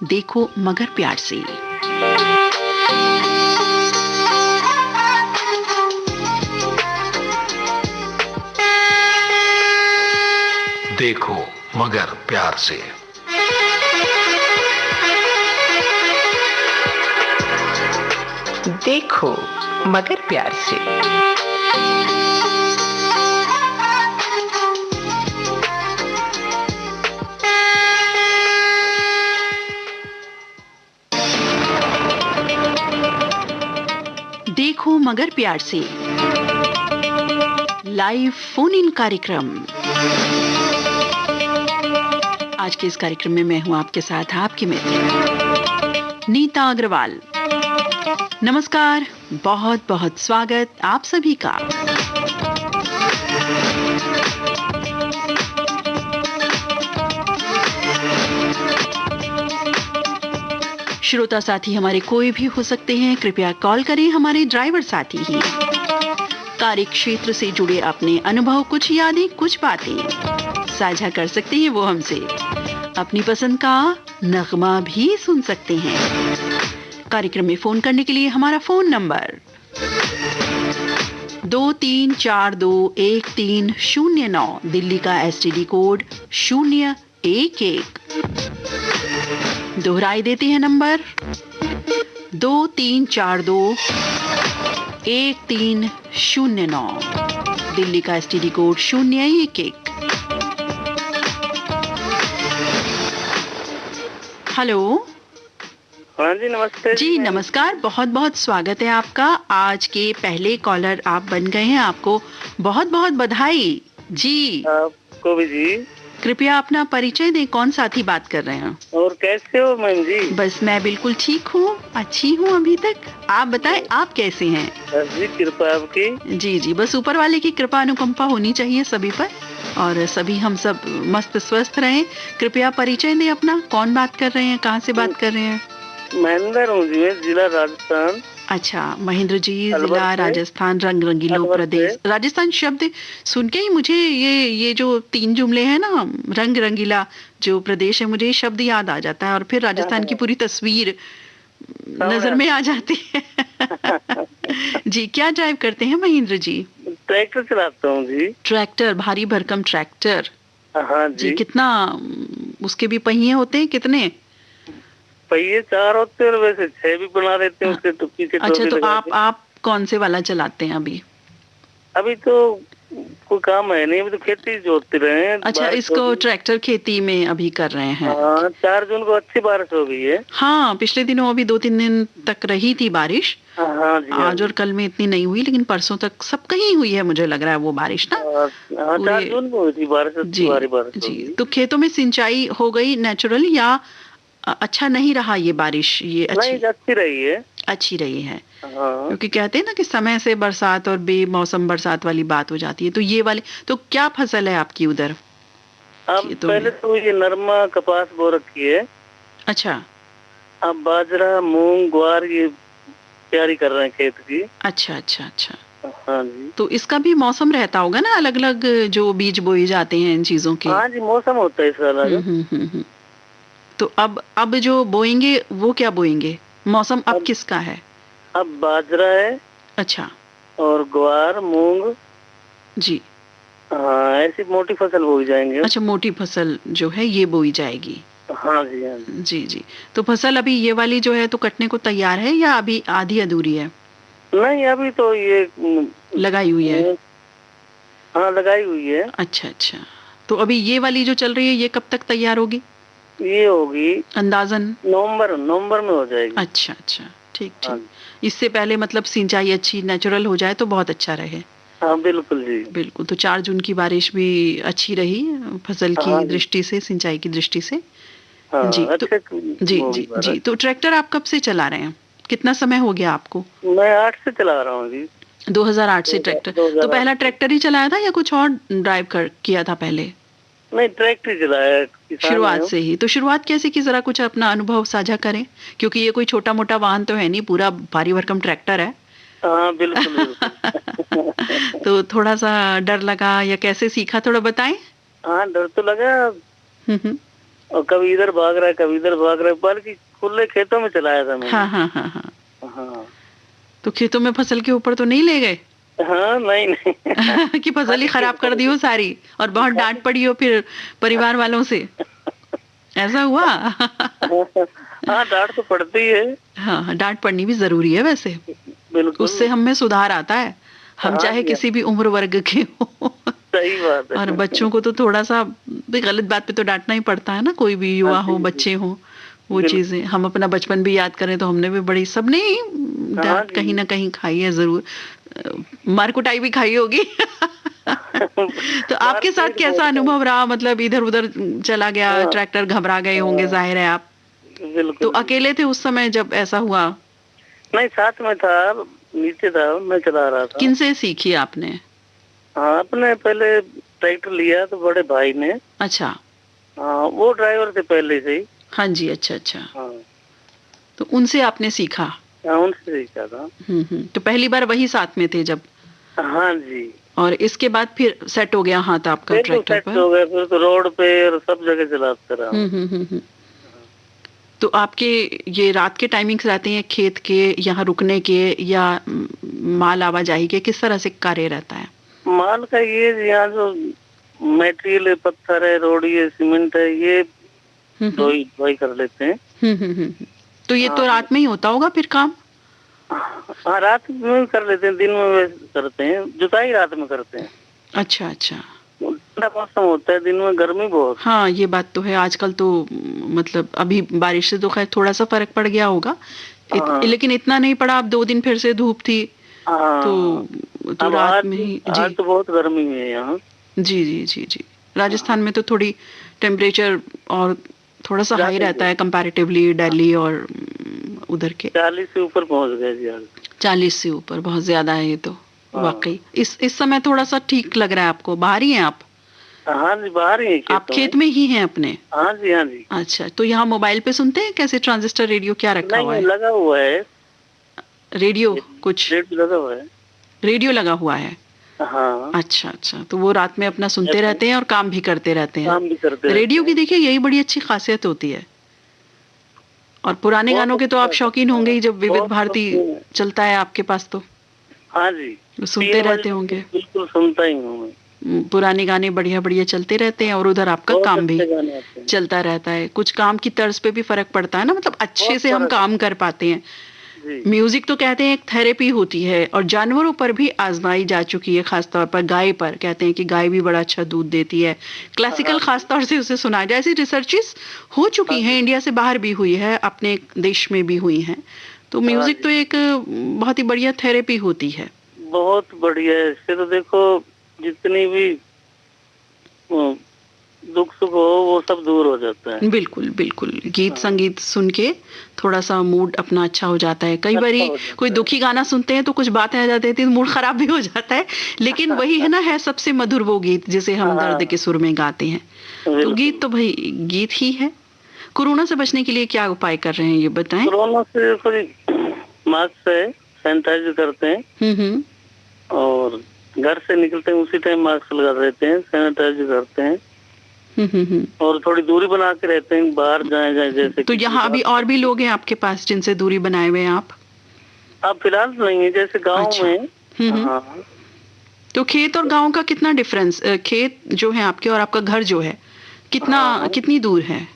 देखो मगर प्यार से। देखो मगर प्यार से। देखो मगर प्यार से। देखो मगर प्यार से लाइव फोन इन कार्यक्रम। आज के इस कार्यक्रम में मैं हूं आपके साथ आपकी मित्र नीता अग्रवाल। नमस्कार, बहुत बहुत स्वागत आप सभी का। श्रोता साथी हमारे कोई भी हो सकते हैं, कृपया कॉल करें। हमारे ड्राइवर साथी ही कार्य क्षेत्र से जुड़े अपने अनुभव, कुछ यादें, कुछ बातें साझा कर सकते हैं वो हमसे। अपनी पसंद का नगमा भी सुन सकते हैं। कार्यक्रम में फोन करने के लिए हमारा फोन नंबर 23421309, दिल्ली का STD कोड 011। दोहराई देते हैं नंबर 23421309, दिल्ली का STD कोड 011। हेलो। हाँ जी, नमस्ते जी नमस्कार, बहुत बहुत स्वागत है आपका। आज के पहले कॉलर आप बन गए हैं, आपको बहुत बहुत बधाई जी। आपको भी जी। कृपया अपना परिचय दें, कौन साथी बात कर रहे हैं? और कैसे हो मैम जी? बस मैं बिल्कुल ठीक हूँ, अच्छी हूँ अभी तक। आप बताएं, आप कैसे हैं? बस जी कृपा आपकी। जी जी, बस ऊपर वाले की कृपा अनुकंपा होनी चाहिए सभी पर, और सभी हम सब मस्त स्वस्थ रहें। कृपया परिचय दें अपना, कौन बात कर रहे हैं, कहाँ से बात कर रहे हैं? महेंद्र हूँ जी, मैं जिला राजस्थान। अच्छा महेंद्र जी, जिला राजस्थान, रंग रंगीलो प्रदेश। राजस्थान शब्द सुन के ही मुझे ये जो 3 जुमले हैं ना, रंग रंगीला जो प्रदेश है, मुझे ये शब्द याद आ जाता है और फिर राजस्थान की पूरी तस्वीर नजर में आ जाती है। जी, क्या ड्राइव करते हैं महेंद्र जी? ट्रैक्टर चलाता हूँ जी। ट्रैक्टर, भारी भरकम ट्रैक्टर? हाँ जी। कितना उसके भी पहिए होते हैं, कितने पहिए? 4 होते हैं, वैसे 6 भी बना देते हैं उसके तो पीछे। अच्छा, तो आप कौन से वाला चलाते हैं अभी? अभी तो कोई काम है नहीं, अभी तो खेती जोतते रहे हैं। अच्छा, इसको ट्रैक्टर खेती में अभी कर रहे हैं। हाँ, 4 जून को अच्छी बारिश हो गई है। हाँ, पिछले दिनों अभी 2-3 दिन तक रही थी बारिश। हाँ जी। आज और कल में इतनी नहीं हुई, लेकिन परसों तक सब कहीं हुई है, मुझे लग रहा है वो बारिश ना। 4 जून को हुई थी बारिश, अच्छी भारी बारिश जी। तो खेतों में सिंचाई हो गई नेचुरल, या अच्छा नहीं रहा ये बारिश? ये अच्छी रही है। अच्छी रही है। हाँ। क्योंकि कहते हैं ना कि समय से बरसात और बेमौसम बरसात वाली बात हो जाती है। तो ये वाले, तो क्या फसल है आपकी उधर? अब पहले तो ये नरमा कपास बो रखी है। अच्छा। अब बाजरा, मूंग, ग्वार ये तैयारी कर रहे हैं खेत की। अच्छा अच्छा अच्छा। हाँ जी। तो इसका भी मौसम रहता होगा ना, अलग अलग जो बीज बोए जाते हैं इन चीजों के? हाँ जी, मौसम होता है इसका अलग। तो अब जो बोएंगे वो क्या बोएंगे? मौसम अब किसका है? अब बाजरा है। अच्छा। और ग्वार, मूंग जी। हाँ, ऐसी मोटी फसल बोई जाएंगे। अच्छा, मोटी फसल जो है ये बोई जाएगी। हाँ जी, हाँ जी। जी जी। तो फसल अभी ये वाली जो है तो कटने को तैयार है या अभी आधी अधूरी है? नहीं, अभी तो ये लगाई हुई है। हाँ, लगाई हुई है। अच्छा अच्छा। तो अभी ये वाली जो चल रही है ये कब तक तैयार होगी? ये होगी अंदाजन नवंबर में हो जाएगी। अच्छा अच्छा, ठीक ठीक। इससे पहले मतलब सिंचाई अच्छी नेचुरल हो जाए तो बहुत अच्छा रहे। हाँ बिल्कुल जी, बिल्कुल। तो 4 जून की बारिश भी अच्छी रही फसल की दृष्टि से, सिंचाई की दृष्टि से। जी तो जी जी जी। तो ट्रैक्टर आप कब से चला रहे हैं? कितना समय हो गया आपको? मैं 8 से चला रहा हूँ जी। 2008 से ट्रैक्टर? तो पहला ट्रैक्टर ही चलाया था या कुछ और ड्राइव किया था पहले? नहीं, ट्रैक्टर चलाया शुरुआत से ही। तो शुरुआत कैसे की, जरा कुछ अपना अनुभव साझा करें, क्योंकि ये कोई छोटा मोटा वाहन तो है नहीं, पूरा भारी भरकम ट्रैक्टर है। हाँ बिल्कुल बिल्कुल। तो थोड़ा सा डर लगा या कैसे सीखा, थोड़ा बताएं। हाँ, डर तो लगा। और कभी इधर भाग रहा है, कभी इधर भाग रहा है, बल्कि खुले खेतों में चलाया था मैंने। हाँ हाँ हाँ हाँ। हाँ तो खेतों में फसल के ऊपर तो नहीं ले गए? हाँ, नहीं नहीं। कि फसल ही खराब कर दी हो सारी और बहुत डांट पड़ी हो फिर परिवार वालों से, ऐसा हुआ? हाँ, डांट तो पड़ती है। हाँ हाँ, डांट पड़नी भी जरूरी है वैसे, बिल्कुल। उससे हम में सुधार आता है, हम हाँ चाहे जी, किसी भी उम्र वर्ग के हो। सही बात है। और बच्चों को तो थोड़ा सा भी गलत बात पे तो डांटना ही पड़ता है ना, कोई भी युवा हाँ हो, जी, बच्चे हो, वो बिल्कुल। चीजें हम अपना बचपन भी याद करें तो हमने भी बड़ी, सबने ही हाँ डांट जी। कहीं ना कहीं खाई है जरूर, मार कुटाई भी खाई होगी। तो आपके साथ मारपीट कैसा बहुत अनुभव रहा? मतलब इधर उधर चला गया है। हाँ, ट्रैक्टर, घबरा गए होंगे हाँ, जाहिर है आप, तो बिल्कुल। अकेले थे उस समय जब ऐसा हुआ? नहीं, साथ में था, नीचे था, मैं चला रहा था। किनसे सीखी आपने? हाँ, अपने पहले ट्रैक्टर लिया तो बड़े भाई ने। अच्छा। हाँ, वो ड्राइवर थे पहले से ही। हाँ जी, अच्छा अच्छा। हाँ तो उनसे आपने सीखा? हाँ, उनसे सीखा था। तो पहली बार वही साथ में थे जब, हाँ जी। और इसके बाद फिर सेट हो गया हाथ आपका फिर तो ट्रैक्टर सेट पर? हो गया, फिर तो रोड पे और सब जगह चलाते रहा हूँ। हम्म। तो आपके ये रात के टाइमिंग्स रहते हैं खेत के, यहाँ रुकने के या माल आवाजाही के, किस तरह से कार्य रहता है? माल का ये यहाँ जो मटेरियल है, पत्थर है, रोड़ी है, सीमेंट है, ये ढोई ढोई कर लेते हैं। तो ये तो हाँ रात में ही होता होगा फिर काम? हाँ, रात में भी कर लेते हैं, दिन में भी करते हैं, जुताई रात में करते हैं। अच्छा अच्छा। ठंडा मौसम होता है, दिन में गर्मी बहुत। हाँ ये बात तो है, आजकल तो मतलब अभी बारिश से तो खैर थोड़ा सा फर्क पड़ गया होगा, हाँ लेकिन इतना नहीं पड़ा। अब 2 दिन फिर से धूप थी, हाँ। तो अब रात आज में ही आज जी तो बहुत गर्मी है यहाँ। जी जी जी जी। राजस्थान में तो थोड़ी टेम्परेचर और थोड़ा सा हाई ज्यादा रहता ही है कंपैरेटिवली दिल्ली और उधर के। 40 से ऊपर पहुंच गए जी आज। 40 से ऊपर बहुत ज्यादा है ये तो, हाँ। वाकई। इस समय थोड़ा सा ठीक लग रहा है आपको? बाहर ही हैं आप? हाँ जी, बाहर ही हैं, आप खेत में ही हैं अपने? हाँ जी, हाँ जी। अच्छा, तो यहाँ मोबाइल पे सुनते हैं कैसे? ट्रांजिस्टर रेडियो क्या रखा हुआ नहीं, है? लगा हुआ है रेडियो कुछ? रेट लगा हुआ है। रेडियो लगा हुआ है? हाँ, अच्छा अच्छा, तो वो रात में अपना सुनते रहते हैं और काम भी करते रहते हैं। काम भी करते रहते रेडियो की हैं। देखिए यही बड़ी अच्छी खासियत होती है। और पुराने बहुत गानों के तो आप अच्छा शौकीन है। होंगे ही, जब विविध बहुत भारती शौकीन है। चलता है आपके पास तो हाँ जी, सुनते 3 रहते बजे होंगे। बिल्कुल सुनता ही हूँ मैं। पुराने गाने बढ़िया बढ़िया चलते रहते हैं और उधर आपका बहुत काम भी अच्छे गाने आते हैं। चलता रहता है। कुछ काम की तर्ज पे भी फर्क पड़ता है ना, मतलब अच्छे बहुत से हम फर्क काम कर पाते हैं। जी। म्यूजिक तो कहते हैं एक थेरेपी होती है, और जानवरों पर भी आजमाई जा चुकी है, खासतौर पर गाय पर। कहते हैं कि गाय भी बड़ा अच्छा दूध देती है। क्लासिकल खासतौर से उसे सुना जाए, ऐसी रिसर्चेस हो चुकी हैं, इंडिया से बाहर भी हुई है, अपने देश में भी हुई हैं। तो म्यूजिक तो एक बहुत ही बढ़िया थेरेपी होती है। बहुत बढ़िया है। इससे तो देखो जितनी भी दुख सुख हो वो सब दूर हो जाता है। बिल्कुल बिल्कुल, गीत संगीत सुन के थोड़ा सा मूड अपना अच्छा हो जाता है। कई बारी कोई दुखी गाना सुनते हैं तो कुछ बातें आ जाती है, मूड खराब भी हो जाता है, लेकिन वही है ना, है सबसे मधुर वो गीत जिसे हम दर्द के सुर में गाते हैं। तो गीत तो भाई गीत ही है। कोरोना से बचने के लिए क्या उपाय कर रहे हैं ये बताएं? कोरोना से मास्क से सैनिटाइज करते हैं और घर से निकलते हैं उसी टाइम मास्क लगा देते हैं, सैनिटाइज करते हैं और थोड़ी दूरी बना के रहते हैं, बाहर जाए जैसे। तो यहाँ अभी और भी लोग हैं आपके पास जिनसे दूरी बनाए हुए हैं आप? अब फिलहाल नहीं है, जैसे गांव में। हाँ। तो खेत और गांव का कितना डिफरेंस? खेत जो है आपके और आपका घर जो है कितनी दूर है?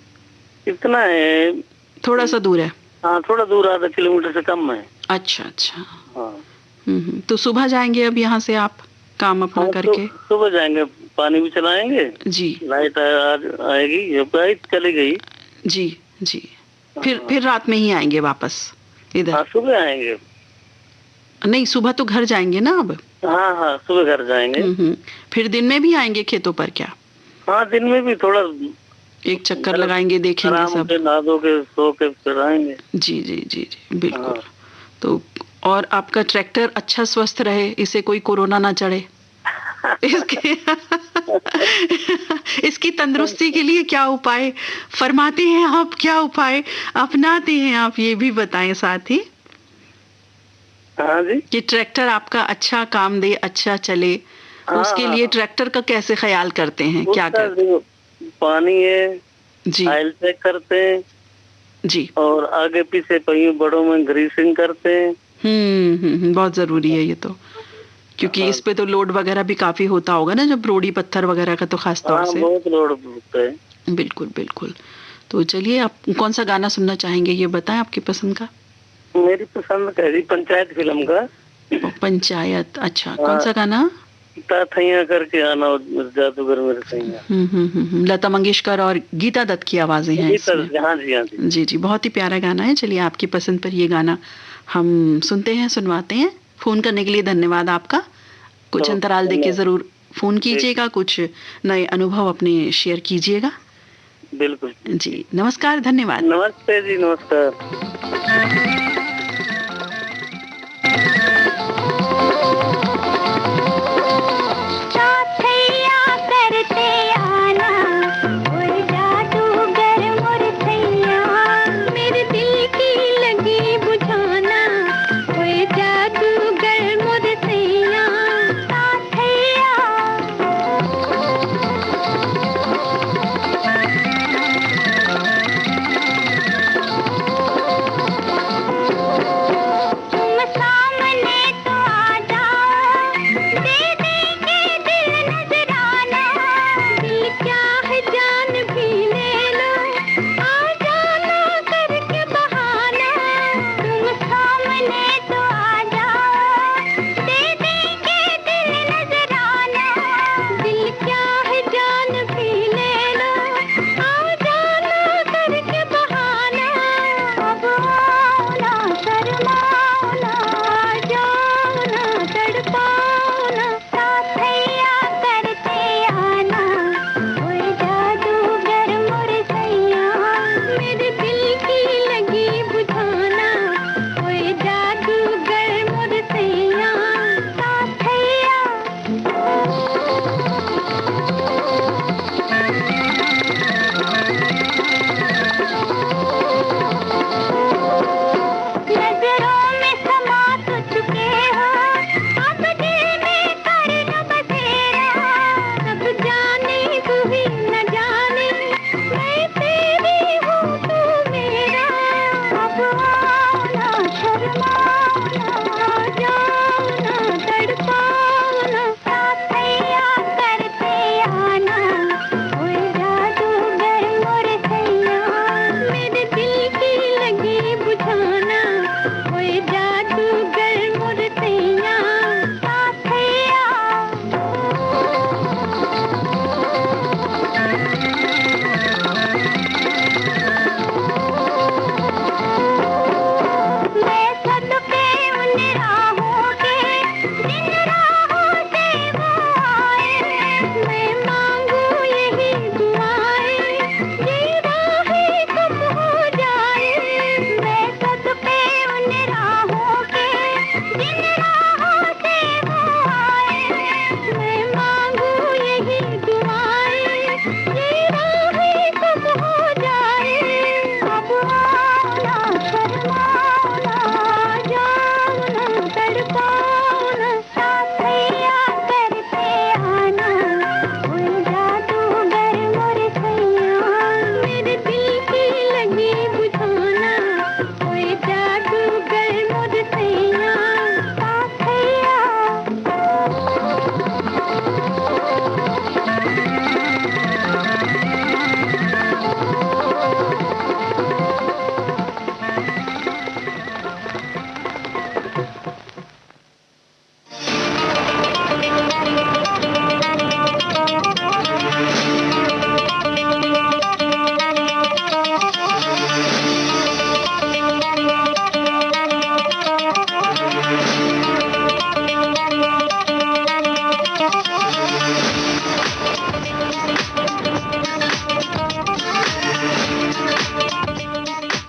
कितना है? थोड़ा सा दूर है। हाँ, थोड़ा दूर, आधा किलोमीटर से कम है। अच्छा अच्छा। हाँ। तो सुबह जाएंगे अब यहाँ से आप काम अपना करके? सुबह जाएंगे, पानी भी चलाएंगे जी। लाइट आएगी, लाइट चली गई। जी जी। फिर रात में ही आएंगे वापस इधर? हाँ, सुबह आएंगे। नहीं, सुबह तो घर जाएंगे ना अब? हाँ हाँ, सुबह घर जाएंगे। फिर दिन में भी आएंगे खेतों पर क्या? हाँ, दिन में भी थोड़ा एक चक्कर लगाएंगे, देखेंगे सब। नहा धो के सो के फिर आएंगे। जी जी जी जी बिल्कुल। तो और आपका ट्रैक्टर अच्छा स्वस्थ रहे, इसे कोई कोरोना ना चढ़े, इसकी तंदुरुस्ती के लिए क्या उपाय फरमाते हैं आप? क्या उपाय अपनाते हैं आप, ये भी बताएं साथ ही। हाँ जी। कि ट्रैक्टर आपका अच्छा काम दे, अच्छा चले, उसके लिए ट्रैक्टर का कैसे ख्याल करते हैं, क्या करते हैं? पानी है, जी ऑयल चेक करते हैं जी। और आगे पीछे पहियों बड़ों में ग्रीसिंग करते हैं। बहुत जरूरी है ये तो, क्योंकि इस पे तो लोड वगैरह भी काफी होता होगा ना, जब रोड़ी पत्थर वगैरह का तो खास तौर से। बहुत लोड होता है। बिल्कुल बिल्कुल। तो चलिए, आप कौन सा गाना सुनना चाहेंगे ये बताएं, आपकी पसंद का। मेरी पसंद कह रही पंचायत फिल्म का। पंचायत, अच्छा, कौन सा गाना? थैया करके आना जादूगर मेरे थैया। लता मंगेशकर और गीता दत्त की आवाजें हैं इसमें। हाँ जी, हाँ जी। जी जी, बहुत ही प्यारा गाना है। चलिए, आपकी पसंद पर ये गाना हम सुनते हैं, सुनवाते हैं। फोन करने के लिए धन्यवाद आपका। कुछ अंतराल देके जरूर फोन कीजिएगा, कुछ नए अनुभव अपने शेयर कीजिएगा। बिल्कुल जी, नमस्कार, धन्यवाद। नमस्ते जी, नमस्कार।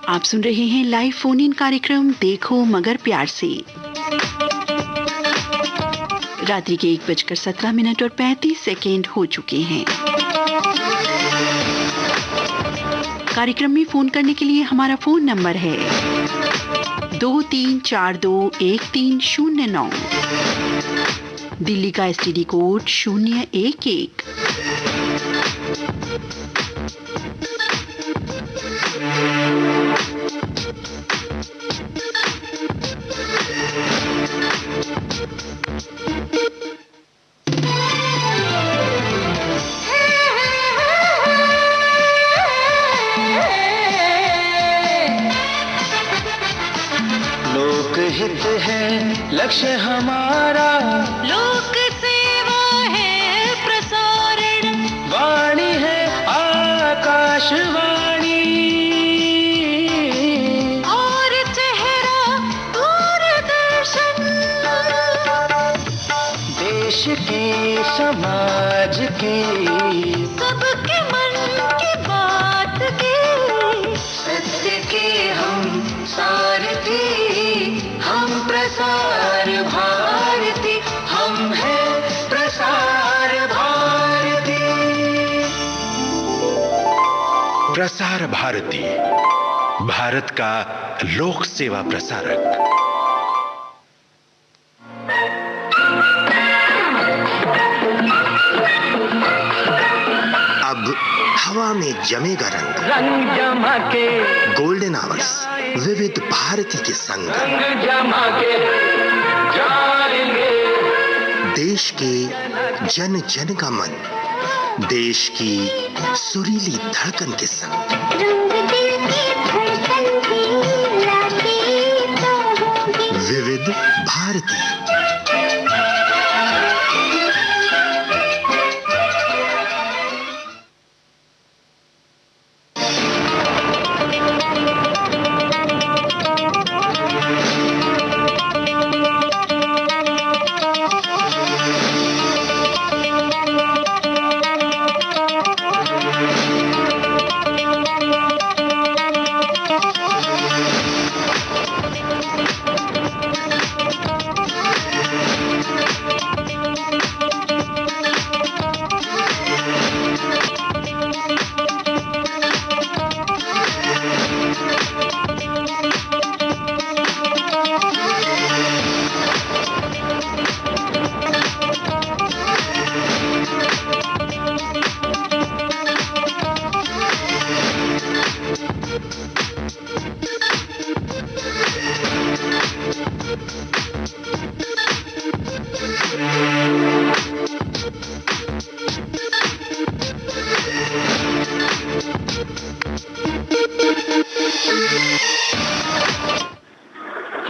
आप सुन रहे हैं लाइव फोन इन कार्यक्रम देखो मगर प्यार से। रात्रि के 1:17 और 35 सेकेंड हो चुके हैं। कार्यक्रम में फोन करने के लिए हमारा फोन नंबर है 23421309। दिल्ली का STD कोड 011। हित है लक्ष्य हमारा, लोक सेवा है प्रसारण, वाणी है आकाशवाणी, और चेहरा दूरदर्शन। देश की समाज की सबके मन की बात की, सत्य के हम सारथी, हम प्रसार भारती, हम हैं प्रसार भारती। प्रसार भारती, भारत का लोक सेवा प्रसारक। अब हवा में जमेगा रंग, रंग जमा के गोल्डन आवर्स विविध भारती के संग, रंग जमा के जाएंगे। देश के जन जन का मन, देश की सुरीली धड़कन के संग। विविध भारती।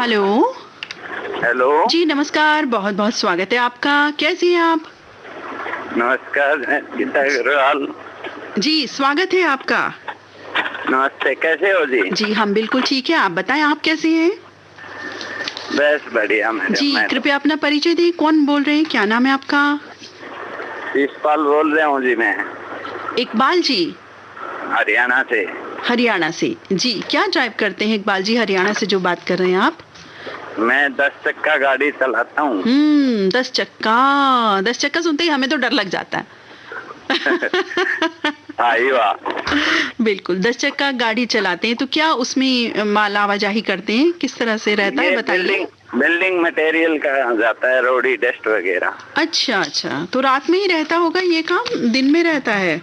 हेलो। हेलो जी नमस्कार, बहुत बहुत स्वागत है आपका। कैसे हैं आप? नमस्कार, मैं गीता अग्रवाल। जी स्वागत है आपका। नमस्ते, कैसे हो जी? जी हम बिल्कुल ठीक है, आप बताएं आप कैसे हैं? बस बढ़िया। जी कृपया अपना परिचय दें, कौन बोल रहे हैं, क्या नाम है आपका? इकबाल बोल रहा हूँ जी मैं। इकबाल जी? हरियाणा से। हरियाणा से, जी क्या ड्राइव करते हैं इकबाल जी, हरियाणा से जो बात कर रहे हैं आप? मैं 10 चक्का गाड़ी चलाता हूँ। 10 चक्का। 10 चक्का सुनते ही हमें तो डर लग जाता है। वाह। बिल्कुल, 10 चक्का गाड़ी चलाते हैं तो क्या उसमें माल आवाजाही करते हैं, किस तरह से रहता है बताइए? बिल्डिंग मटेरियल का जाता है, रोडी डस्ट वगैरह। अच्छा अच्छा, तो रात में ही रहता होगा ये काम, दिन में रहता है?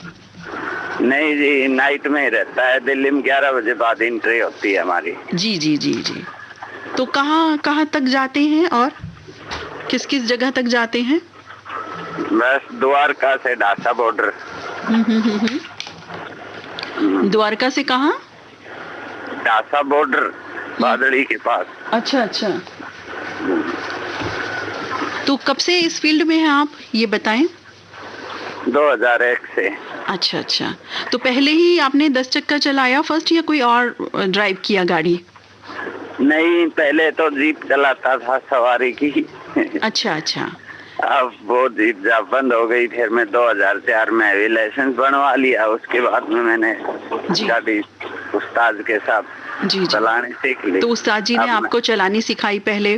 नहीं जी, नाइट में ही रहता है। दिल्ली में 11 बजे बाद एंट्री होती है हमारी। जी जी जी जी। तो कहाँ कहाँ तक जाते हैं और किस किस जगह तक जाते हैं? बस द्वारका से ढासा बॉर्डर। द्वारका से कहाँ? ढासा बॉर्डर, बादड़ी के पास। अच्छा अच्छा। तो कब से इस फील्ड में हैं आप, ये बताएं? 2001 से। अच्छा अच्छा, तो पहले ही आपने 10 चक्का चलाया फर्स्ट, या कोई और ड्राइव किया गाड़ी? नहीं, पहले तो जीप चलाता था सवारी की। अच्छा अच्छा। अब वो जीप जब बंद हो गई, फिर मैं 2004 में भी लाइसेंस बनवा लिया। उसके बाद में मैंने गाड़ी उस्ताद के साथ जी चलाने सीख ली। तो उस्ताद जी ने आपको चलानी सिखाई पहले?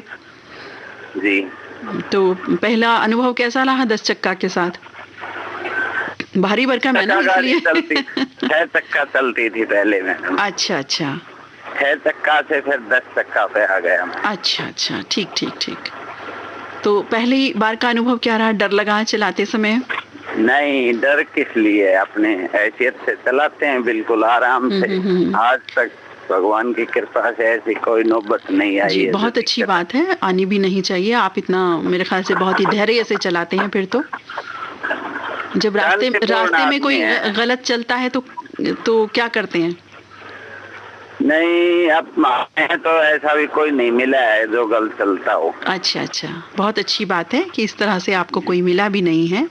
जी। तो पहला अनुभव कैसा रहा 10 चक्का के साथ? भारी भरकम है ना, इसलिए 6 चक्का चलती थी पहले में। अच्छा अच्छा। 6 चक्का से फिर 10 चक्का पे आ गया। अच्छा अच्छा, ठीक ठीक ठीक। तो पहली बार का अनुभव क्या रहा, डर लगा चलाते समय? नहीं, डर किस लिए, अपने हैसियत से चलाते हैं बिल्कुल आराम से। आज तक भगवान की कृपा से ऐसी कोई नौबत नहीं आई है। बहुत अच्छी बात है, आनी भी नहीं चाहिए। आप इतना मेरे ख्याल से बहुत ही धैर्य से चलाते हैं। फिर तो जब रास्ते में कोई गलत चलता है तो क्या करते हैं? नहीं, अब हमें तो ऐसा भी कोई नहीं मिला है जो गलत चलता हो। अच्छा अच्छा, बहुत अच्छी बात है कि इस तरह से आपको कोई मिला भी नहीं है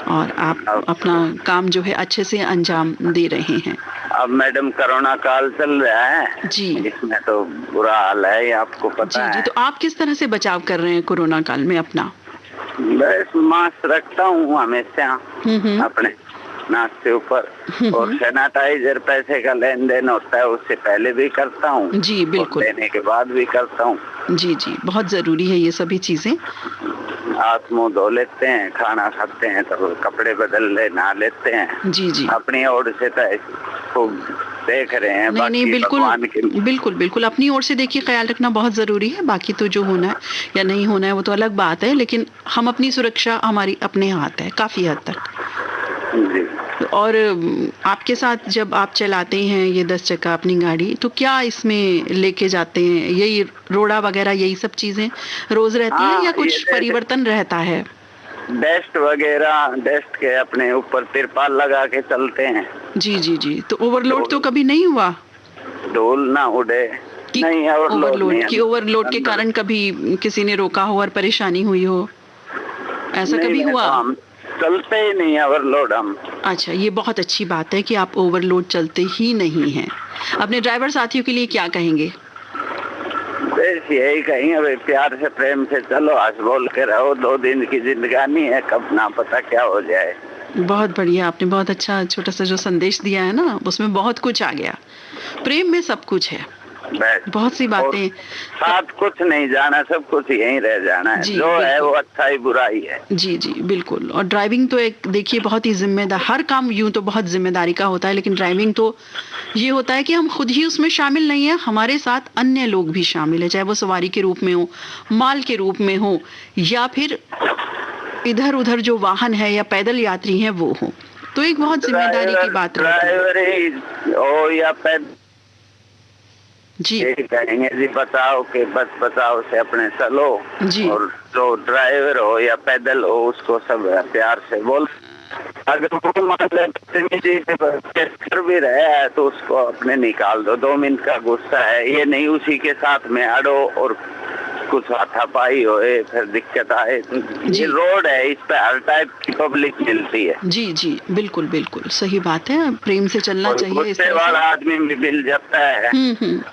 और आप अपना काम जो है अच्छे से अंजाम दे रहे हैं। अब मैडम कोरोना काल चल रहा है जी, इसमें तो बुरा हाल है, ये आपको पता है। जी, तो आप किस तरह से बचाव कर रहे हैं कोरोना काल में अपना? बस मास्क रखता हूँ हमेशा अपने नाक के ऊपर, और सैनिटाइजर पैसे का लेन देन होता है उससे पहले भी करता हूँ। जी बिल्कुल, देने के बाद भी करता हूँ। जी जी, बहुत जरूरी है ये सभी चीजें। हाथ मुंह धो लेते हैं, खाना खाते हैं तो कपड़े बदल ले, नहा लेते हैं। जी जी, अपनी ओर से तो खूब देख रहे हैं। नहीं नहीं, बिल्कुल बिल्कुल बिल्कुल, अपनी ओर से देखिए ख्याल रखना बहुत जरूरी है। बाकी तो जो होना है या नहीं होना है वो तो अलग बात है, लेकिन हम अपनी सुरक्षा हमारी अपने हाथ है काफी हद तक। जी। और आपके साथ जब आप चलाते हैं ये 10 चक्का अपनी गाड़ी, तो क्या इसमें लेके जाते हैं? यही रोड़ा वगैरह यही सब चीजें रोज रहती हैं या कुछ परिवर्तन रहता है? डेस्ट वगैरह, डेस्ट के अपने ऊपर तिरपाल लगा के चलते हैं। जी जी जी, तो ओवरलोड तो कभी नहीं हुआ? धूल ना उड़े। नहीं, ओवरलोड के कारण कभी किसी ने रोका हो और परेशानी हुई हो, ऐसा कभी हुआ? चलते ही नहीं ओवरलोड हम। अच्छा, ये बहुत अच्छी बात है कि आप ओवरलोड चलते ही नहीं हैं। अपने ड्राइवर साथियों के लिए क्या कहेंगे? बस यही कहेंगे, भाई प्यार से प्रेम से चलो, हंस बोल के रहो, 2 दिन की जिंदगानी है, कब ना पता क्या हो जाए। बहुत बढ़िया, आपने बहुत अच्छा छोटा सा जो संदेश दिया है ना, उसमें बहुत कुछ आ गया। प्रेम में सब कुछ है, बहुत सी बातें साथ कुछ नहीं जाना, सब कुछ यहीं रह जाना है। जो है वो अच्छा ही बुरा ही है। जी जी बिल्कुल। और ड्राइविंग तो एक देखिए बहुत ही जिम्मेदार, हर काम यूं तो बहुत जिम्मेदारी का होता है, लेकिन ड्राइविंग तो ये होता है कि हम खुद ही उसमें शामिल नहीं है, हमारे साथ अन्य लोग भी शामिल है, चाहे वो सवारी के रूप में हो, माल के रूप में हो, या फिर इधर उधर जो वाहन है या पैदल यात्री है वो हो। तो एक बहुत जिम्मेदारी की बात रहती है। या जी कहेंगे जी, बचाओ के बस बचाओ से अपने चलो जी। और जो ड्राइवर हो या पैदल हो उसको सब प्यार से बोल। अगर वो मान कर भी रहा है तो उसको अपने निकाल दो, 2 मिनट का गुस्सा है, ये नहीं उसी के साथ में अड़ो और कुछ हाथापाई होए फिर दिक्कत आए। ये रोड है, इस पे हर टाइप की पब्लिक मिलती है। जी जी बिल्कुल बिल्कुल सही बात है, प्रेम से चलना चाहिए। गुस्से वाला आदमी भी मिल जाता है,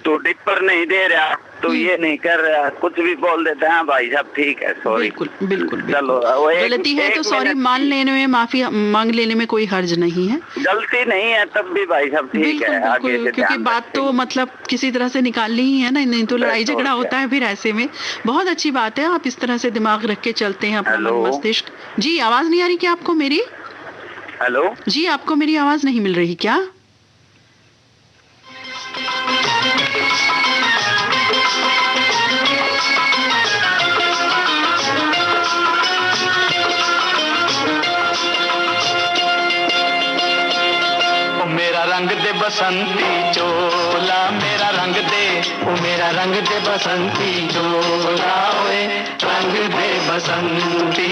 तो डिपर नहीं दे रहा, तो ये नहीं कर रहा, कुछ भी बोल देता है, भाई साहब ठीक है, सॉरी। बिल्कुल बिल्कुल, चलो गलती है तो सॉरी मान लेने में, माफी मांग लेने में कोई हर्ज नहीं है। गलती नहीं है तब भी भाई साहब ठीक है, आगे से क्योंकि बात तो मतलब किसी तरह से निकालनी ही है ना, नहीं तो लड़ाई झगड़ा होता है फिर ऐसे में। बहुत अच्छी बात है, आप इस तरह से दिमाग रख के चलते हैं अपना मन मस्तिष्क। जी आवाज नहीं आ रही क्या आपको मेरी? हेलो जी, आपको मेरी आवाज नहीं मिल रही क्या? मेरा रंग दे बसंती चोला, मेरा रंग दे, ओ मेरा रंग दे बसंती चोला, ओए रंग दे बसंती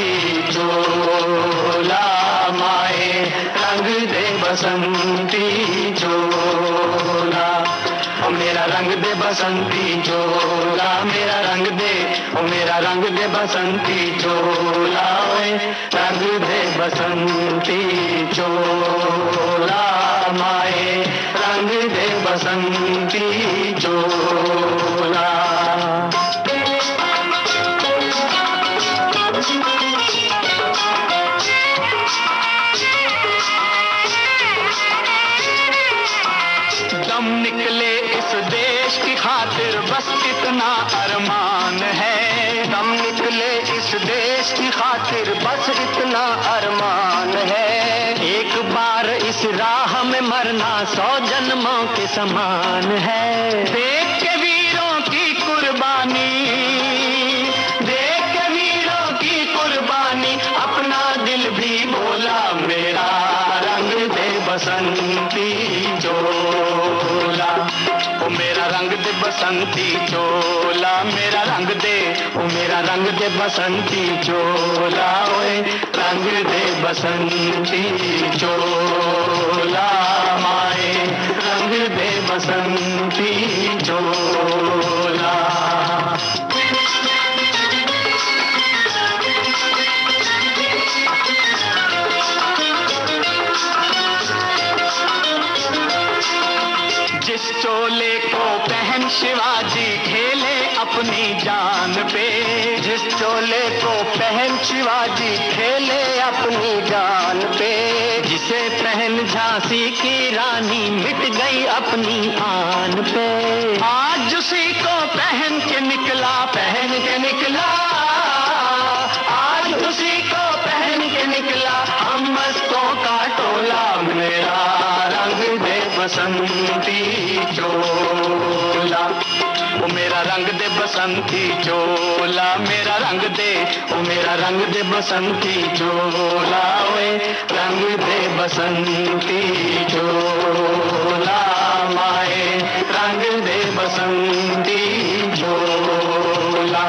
चोला, माए रंग दे बसंती चोला, ओ मेरा रंग दे बसंती चोला, मेरा रंग दे, ओ मेरा रंग दे बसंती चोला, ओए रंग दे बसंती चोला, माए रंग दे बसंती चोला। दम निकले इस देश की खातिर बस इतना अरमान है, दम निकले इस देश की खातिर बस इतना अरमान है, एक बार इस राह में मरना 100 जन्मों के समान है। देख के वीरों की कुर्बानी, देख के वीरों की कुर्बानी, अपना दिल भी बोला, मेरा रंग दे बसंती चोला, ओ मेरा रंग दे बसंती चोला, मेरा रंग दे, ओ मेरा रंग दे बसंती चोला, ओए रंग दे बसंती चोला, माए रंग दे बसंती चोला। जिस चोले को पहन शिवाजी खेले अपनी जान पे, जिस चोले को पहन शिवाजी खेले अपनी जान पे, जिसे पहन झांसी की रानी मिट गई अपनी आन पे, आज उसी को पहन के निकला, पहन के निकला, आज उसी को पहन के निकला हम मस्तों का टोला। मेरा रंग दे बसंती चोला, वो मेरा रंग दे बसंती चोला, मेरा रंग दे, वो मेरा रंग दे बसंती चोला, वे रंग दे बसंती चोला, माए रंग दे बसंती चोला,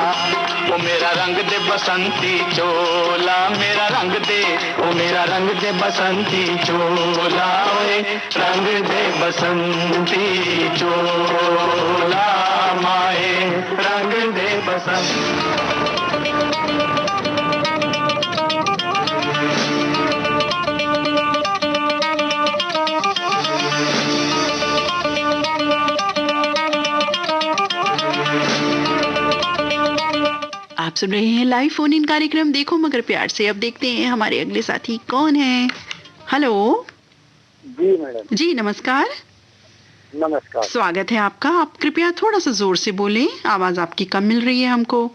वो मेरा रंग दे बसंती चोला, मेरा रंग दे, वो मेरा रंग दे बसंती चोला, वे रंग दे बसंती चोला, माए रंग दे बसंती। आप सुन रहे हैं लाइव फोन इन कार्यक्रम देखो मगर प्यार से। अब देखते हैं हमारे अगले साथी कौन है। हेलो जी मैडम। जी नमस्कार। नमस्कार, स्वागत है आपका। आप कृपया थोड़ा सा जोर से बोलें, आवाज आपकी कम मिल रही है हमको।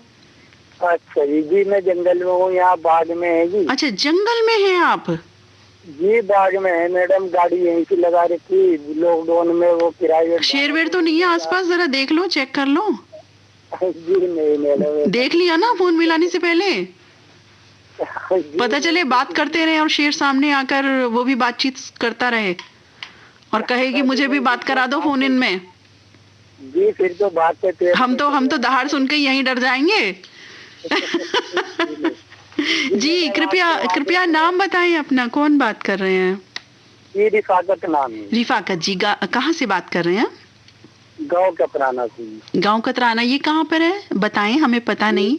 अच्छा जी, मैं जंगल में हूँ, यहाँ बाग में है जी। अच्छा जंगल में हैं आप? जी बाग में है मैडम, गाड़ी यहीं से लगा रखी, लॉकडाउन में वो प्राइवेट। शेर वेर तो नहीं है आसपास? जरा देख लो, चेक कर लो। जी नहीं मैडम। देख लिया ना फोन मिलाने से पहले? पता चले बात करते रहे और शेर सामने आकर वो भी बातचीत करता रहे और कहे कि मुझे भी बात करा दो फोन इन में। जी फिर तो बात करते हम तो दहाड़ सुन के यहीं डर जाएंगे। जी कृपया नाम बताएं अपना, कौन बात कर रहे हैं? ये रिफाकत नाम है। रिफाकत जी, कहाँ से बात कर रहे हैं? गांव कतराना से। गांव कतराना, ये कहाँ पर है बताएं, हमें पता नहीं।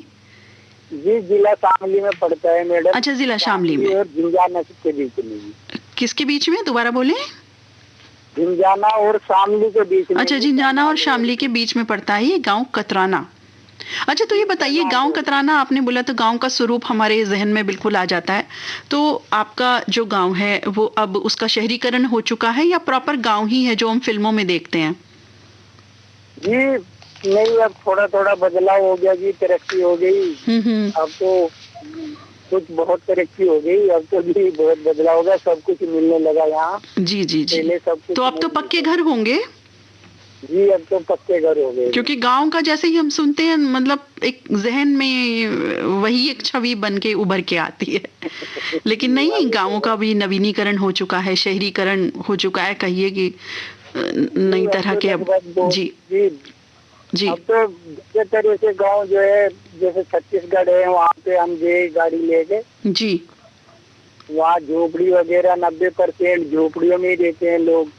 जी जिला शामली में पड़ता है मैडम। अच्छा जिला शामली में। और झिंझाना के बीच में। किसके बीच में, दोबारा बोले? झिंझाना और शामली के बीच में। अच्छा झिंझाना और शामली के बीच में पड़ता है ये गांव कतराना। अच्छा तो ये बताइए, गांव कतराना आपने बोला तो गांव का स्वरूप हमारे जहन में बिल्कुल आ जाता है। तो आपका जो गांव है वो अब उसका शहरीकरण हो चुका है या प्रॉपर गांव ही है जो हम फिल्मों में देखते हैं? जी नहीं, अब थोड़ा थोड़ा बदलाव हो गया जी, तरक्की हो गई। अब तो कुछ बहुत तरक्की हो गई, अब तो जी बहुत बदलाव हो गया, सब कुछ मिलने लगा यहाँ। जी जी जी। पहले सब कुछ तो अब तो पक्के घर होंगे? जी अब तो पक्के घर हो गए। क्योंकि गांव का जैसे ही हम सुनते हैं मतलब एक जहन में वही एक छवि बन के उभर के आती है। लेकिन नहीं, गांवों का भी नवीनीकरण हो चुका है, शहरीकरण हो चुका है, कहिए कि नई तरह के। अब जी जी अब तो दूसरे तरह से गांव जो है, जैसे छत्तीसगढ़ है, वहाँ पे हम गए गाड़ी लेके जी, वहाँ झोपड़ी वगैरह 90% झोपड़ियों में ही रहते हैं लोग।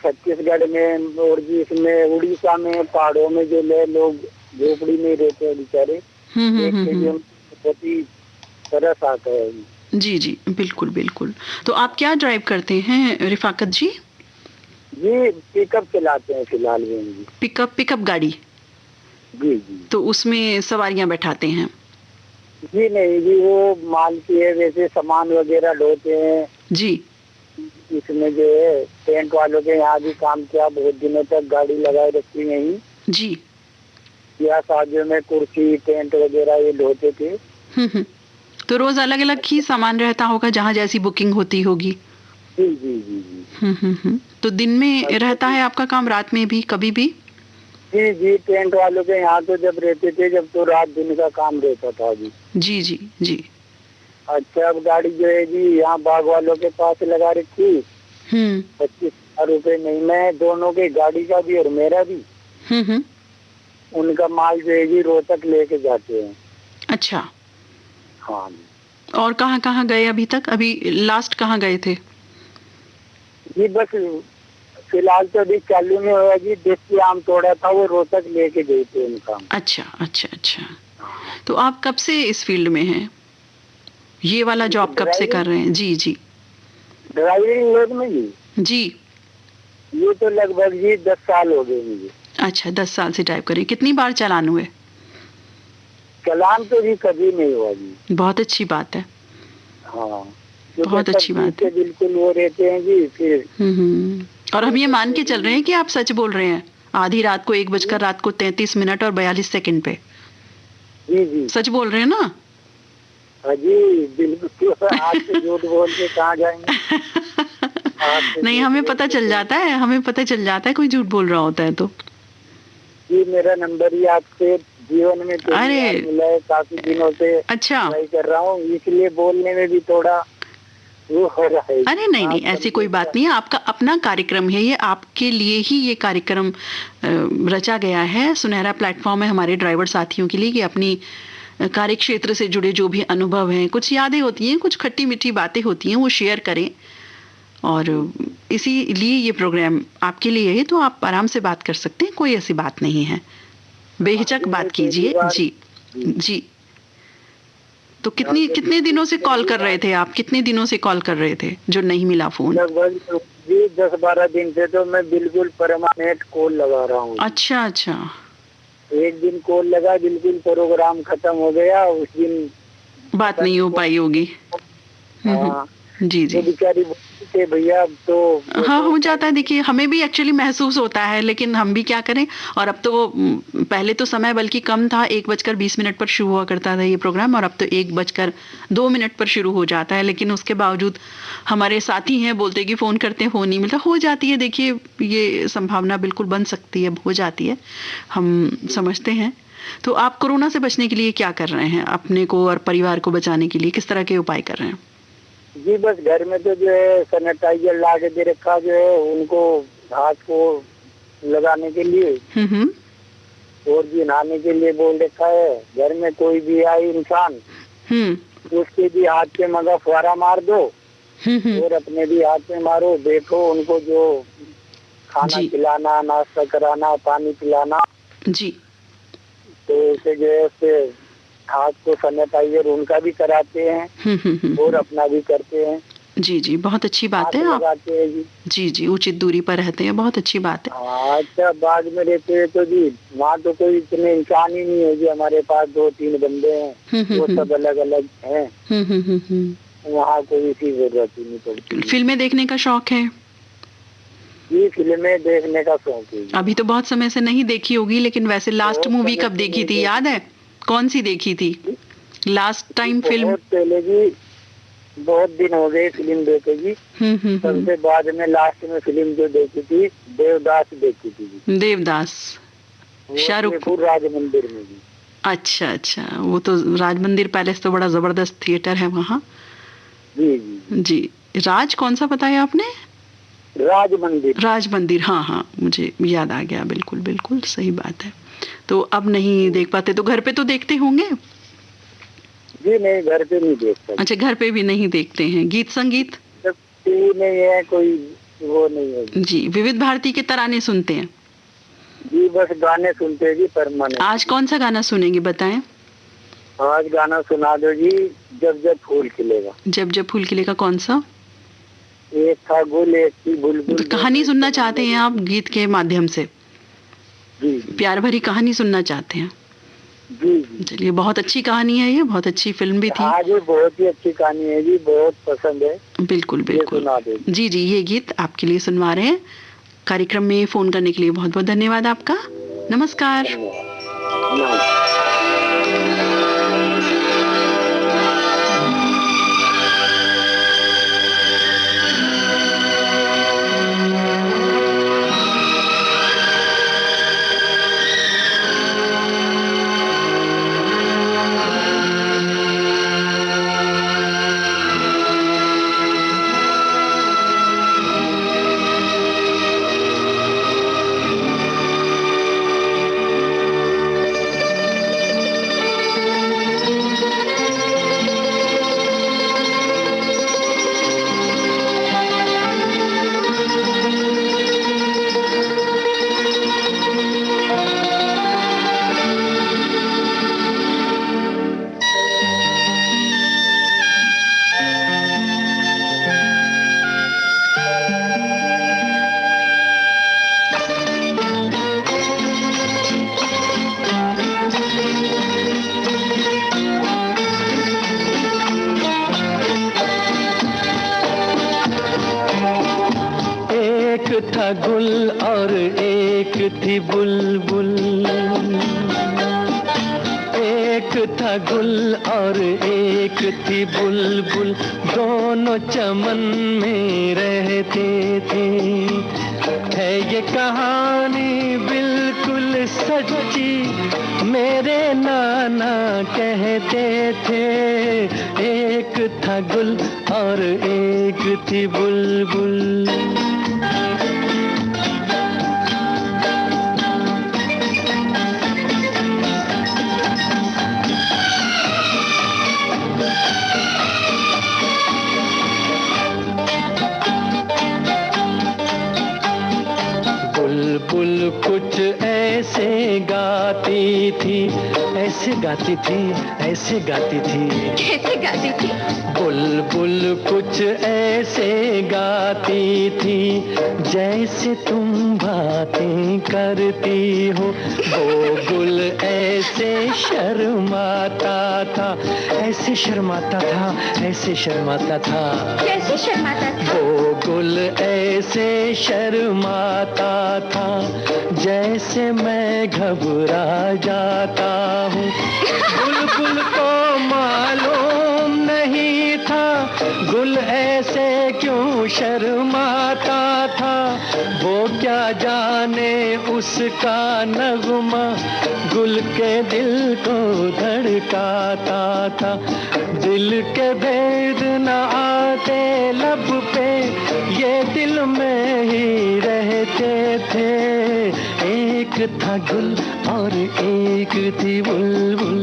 छत्तीसगढ़ में और जी इसमें उड़ीसा में पहाड़ों में जो लोग झोपड़ी में रहते हैं बेचारे, बहुत ही तरस आता है। जी जी बिल्कुल बिल्कुल। तो आप क्या ड्राइव करते हैं रिफाकत जी? जी पिकअप चलाते हैं फिलहाल में जी। पिकअप गाड़ी? जी जी। तो उसमें सवारियां बैठाते हैं? जी नहीं जी, वो माल की है, वैसे सामान वगैरह ढोते हैं जी। इसमें जो है टेंट वालों के यहाँ भी काम किया, बहुत दिनों तक गाड़ी लगाए रखी नहीं जी। या शादियों में कुर्सी टेंट वगैरह ये ढोते थे। तो रोज अलग अलग ही सामान रहता होगा जहाँ जैसी बुकिंग होती होगी? जी जी जी जी। तो दिन में रहता है आपका काम, रात में भी कभी भी? जी जी, टेंट वालों के यहाँ तो जब रहते थे, जब तो रात दिन का काम रहता था जी। जी जी जी। अच्छा अब गाड़ी जो है जी यहाँ बाग वालों के पास लगा रखी, 25,000 रुपए महीना है, दोनों के, गाड़ी का भी और मेरा भी। उनका माल जो है जी रोहतक लेके जाते हैं। अच्छा हाँ। और कहाँ गए अभी तक? अभी लास्ट कहाँ गए थे? जी बस फिलहाल तो अभी चालू में हुआ जी, देसी आम तोड़ा था, वो रोहतक लेके गई थी उनका। अच्छा अच्छा अच्छा। तो आप कब से इस फील्ड में हैं? ये वाला जॉब कब से कर रहे हैं? जी जी। ड्राइविंग लोड में जी? जी। ये तो लगभग जी 10 साल हो गए मुझे। अच्छा, 10 साल से ड्राइव करें। कितनी बार चालान हुए? चालान तो जी कभी नहीं हुआ जी। बहुत अच्छी बात है। हाँ, बहुत अच्छी बात है। बिल्कुल वो रहते हैं जी फिर। और हम ये मान के चल रहे हैं कि आप सच बोल रहे हैं। आधी रात को 1:33 और 42 सेकंड पे। जी जी, सच बोल रहे हैं ना? हाँ जी बिल्कुल। आपसे झूठ बोल के कहाँ जाएंगे? नहीं, हमें पता चल जाता है, हमें पता चल जाता है कोई झूठ बोल रहा होता है तो। जी, मेरा नंबर ही आपसे जीवन में मिला है, काफी दिनों से अच्छा ट्राई कर रहा हूँ, इसलिए बोलने में भी थोड़ा वो हो रहा है। अरे नहीं नहीं, ऐसी कोई बात नहीं है। आपका अपना कार्यक्रम है ये, आपके लिए ही ये कार्यक्रम रचा गया है। सुनहरा प्लेटफॉर्म है हमारे ड्राइवर साथियों के लिए कि अपनी कार्य क्षेत्र से जुड़े जो भी अनुभव हैं, कुछ यादें होती हैं, कुछ खट्टी मीठी बातें होती हैं, वो शेयर करें। और इसीलिए ये प्रोग्राम आपके लिए है, तो आप आराम से बात कर सकते हैं, कोई ऐसी बात नहीं है। बेहिचक बात कीजिए। जी जी। तो कितने दिनों से कॉल कर रहे थे आप? कितने दिनों से कॉल कर रहे थे जो नहीं मिला फोन? लगभग 10-12 दिन से तो मैं बिल्कुल परमानेंट कॉल लगा रहा हूँ। अच्छा अच्छा। एक दिन कॉल लगा, बिल्कुल प्रोग्राम खत्म हो गया, उस दिन बात नहीं हो पाई होगी। हाँ जी जी। बेचारी थे भैया, तो हाँ हो जाता है। देखिए, हमें भी एक्चुअली महसूस होता है, लेकिन हम भी क्या करें। और अब तो पहले तो समय बल्कि कम था, 1:20 पर शुरू हुआ करता था ये प्रोग्राम, और अब तो 1:02 पर शुरू हो जाता है। लेकिन उसके बावजूद हमारे साथी हैं, बोलते कि फ़ोन करते हैं, फ़ोन नहीं मिलता। हो जाती है, देखिए ये संभावना बिल्कुल बन सकती है, हो जाती है, हम समझते हैं। तो आप कोरोना से बचने के लिए क्या कर रहे हैं? अपने को और परिवार को बचाने के लिए किस तरह के उपाय कर रहे हैं? जी बस घर में तो जो है सैनिटाइजर ला के दे रखा, जो है उनको हाथ को लगाने के लिए, और भी नहाने के लिए बोल रखा है। घर में कोई भी आए इंसान, उसके भी हाथ पे मगा फुहारा मार दो, और अपने भी हाथ पे मारो। देखो उनको जो खाना खिलाना, नाश्ता कराना, पानी पिलाना जी, तो उसे जो है उससे हाथ को सैनिटाइजर उनका भी कराते हैं और अपना भी करते हैं। जी जी, बहुत अच्छी बात है। आप जी जी उचित दूरी पर रहते हैं, बहुत अच्छी बात है। अच्छा, बाद में रहते हैं तो जी वहाँ तो कोई इतने इंसान ही नहीं है जी। हमारे पास 2-3 बंदे हैं, वो सब अलग अलग हैं। वहाँ कोई इसी जरूरत ही नहीं पड़ती। फिल्में देखने का शौक है? जी, फिल्में देखने का शौक है। अभी तो बहुत समय से नहीं देखी होगी, लेकिन वैसे लास्ट मूवी कब देखी थी, याद है? कौन सी देखी थी लास्ट टाइम फिल्म? पहले जी बहुत दिन हो गए फिल्म देखे जी। सबसे बाद में लास्ट में फिल्म जो देखी थी, देवदास देखी थी। देवदास, शाहरुख, राज मंदिर में जी। अच्छा अच्छा, वो तो राज मंदिर पैलेस तो बड़ा जबरदस्त थिएटर है वहाँ। जी जी जी। राज कौन सा बताया आपने? राज मंदिर। राज मंदिर, हाँ हाँ, मुझे याद आ गया। बिल्कुल बिल्कुल सही बात है। तो अब नहीं देख पाते, तो घर पे तो देखते होंगे? जी नहीं, घर पे नहीं देखते। अच्छा, घर पे भी नहीं देखते हैं। गीत संगीत नहीं है, कोई वो नहीं है जी। विविध भारती के तराने सुनते हैं? जी बस गाने सुनते हैं जी परमानेंट। आज कौन सा गाना सुनेंगे बताएं? आज गाना सुना दो जी, जब जब फूल खिलेगा। जब जब फूल खिलेगा कौन सा? एक था गुल एक थी बुलबुल। कहानी सुनना चाहते हैं आप गीत के माध्यम से? जी, प्यार भरी कहानी सुनना चाहते हैं? जी। चलिए, बहुत अच्छी कहानी है ये, बहुत अच्छी फिल्म भी थी। हाँ जी, बहुत ही अच्छी कहानी है जी, बहुत पसंद है। बिल्कुल बिल्कुल जी जी, ये गीत आपके लिए सुनवा रहे हैं। कार्यक्रम में फोन करने के लिए बहुत बहुत धन्यवाद आपका। नमस्कार। गुल और एक थी बुलबुल, एक था गुल और एक थी बुलबुल, दोनों चमन में रहते थे। है ये कहानी बिल्कुल सच्ची, मेरे नाना कहते थे। एक था गुल और एक थी बुलबुल। बुलबुल कुछ ऐसे गाती थी, ऐसे गाती थी, ऐसे गाती थी, कैसे गाती थी? बुलबुल कुछ ऐसे गाती थी, जैसे तुम बातें करती हो। वो गुल ऐसे शर्माता था, ऐसे शर्माता था, ऐसे शर्माता था। कैसे शर्माता था? वो गुल ऐसे शर्माता था, जैसे मैं घबरा जाता हूँ। बुलबुल को मालूम नहीं था गुल ऐसे क्यों शर्माता था। वो क्या जाने उसका नगमा गुल के दिल को धड़काता था। दिल के भेद न आते लब पे, ये दिल में ही रहते थे। एक था गुल और एक थी बुलबुल।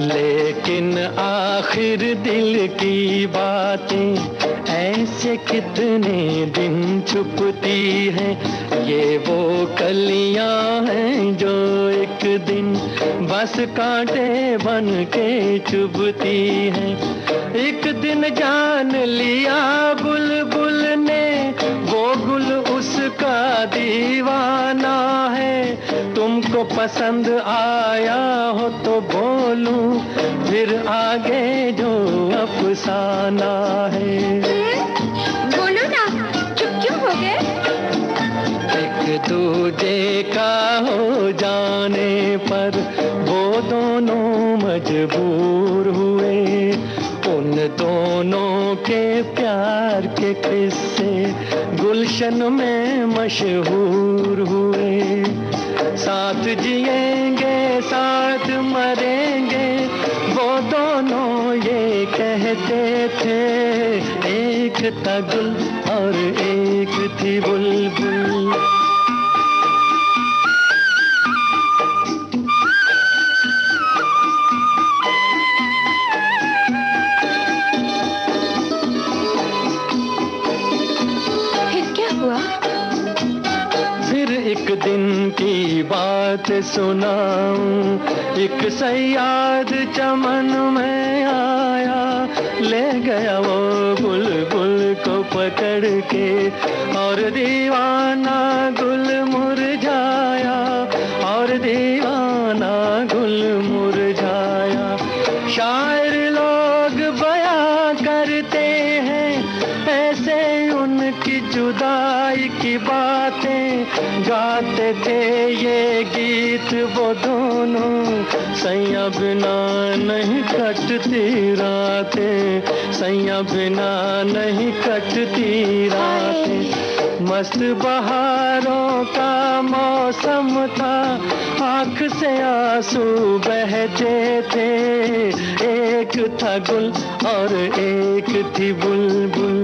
लेकिन आखिर दिल की बातें ऐसे कितने दिन छुपती हैं। ये वो कलियां हैं जो एक दिन बस कांटे बन के चुभती हैं। एक दिन जान लिया बुलबुल ने वो गुल उसका दीवाना है। तुमको पसंद आया हो तो बोलूं, फिर आगे जो अफसाना है। बोलो ना, चुप क्यों हो गए? एक दूजे का हो जाने पर वो दोनों मजबूर हुए। उन दोनों के प्यार के किस्से गुलशन में मशहूर हुए। साथ जिएंगे साथ मरेंगे वो दोनों ये कहते थे। एक था गुल और एक थी बुलबुल। एक दिन की बात सुनाऊं, एक सयाद चमन में आया, ले गया वो बुलबुल को पकड़ के, और दीवाना गुल मुरझाया, और दीवाना गुल मुरझाया। शायर लोग बयां करते हैं ऐसे उनकी जुदाई की बातें, गाते थे ये गीत वो दोनों। सैया बिना नहीं कटती रातें, सैया बिना नहीं कटती रातें। मस्त बहारों का मौसम था, आँख से आंसू बहते थे। एक था गुल और एक थी बुलबुल।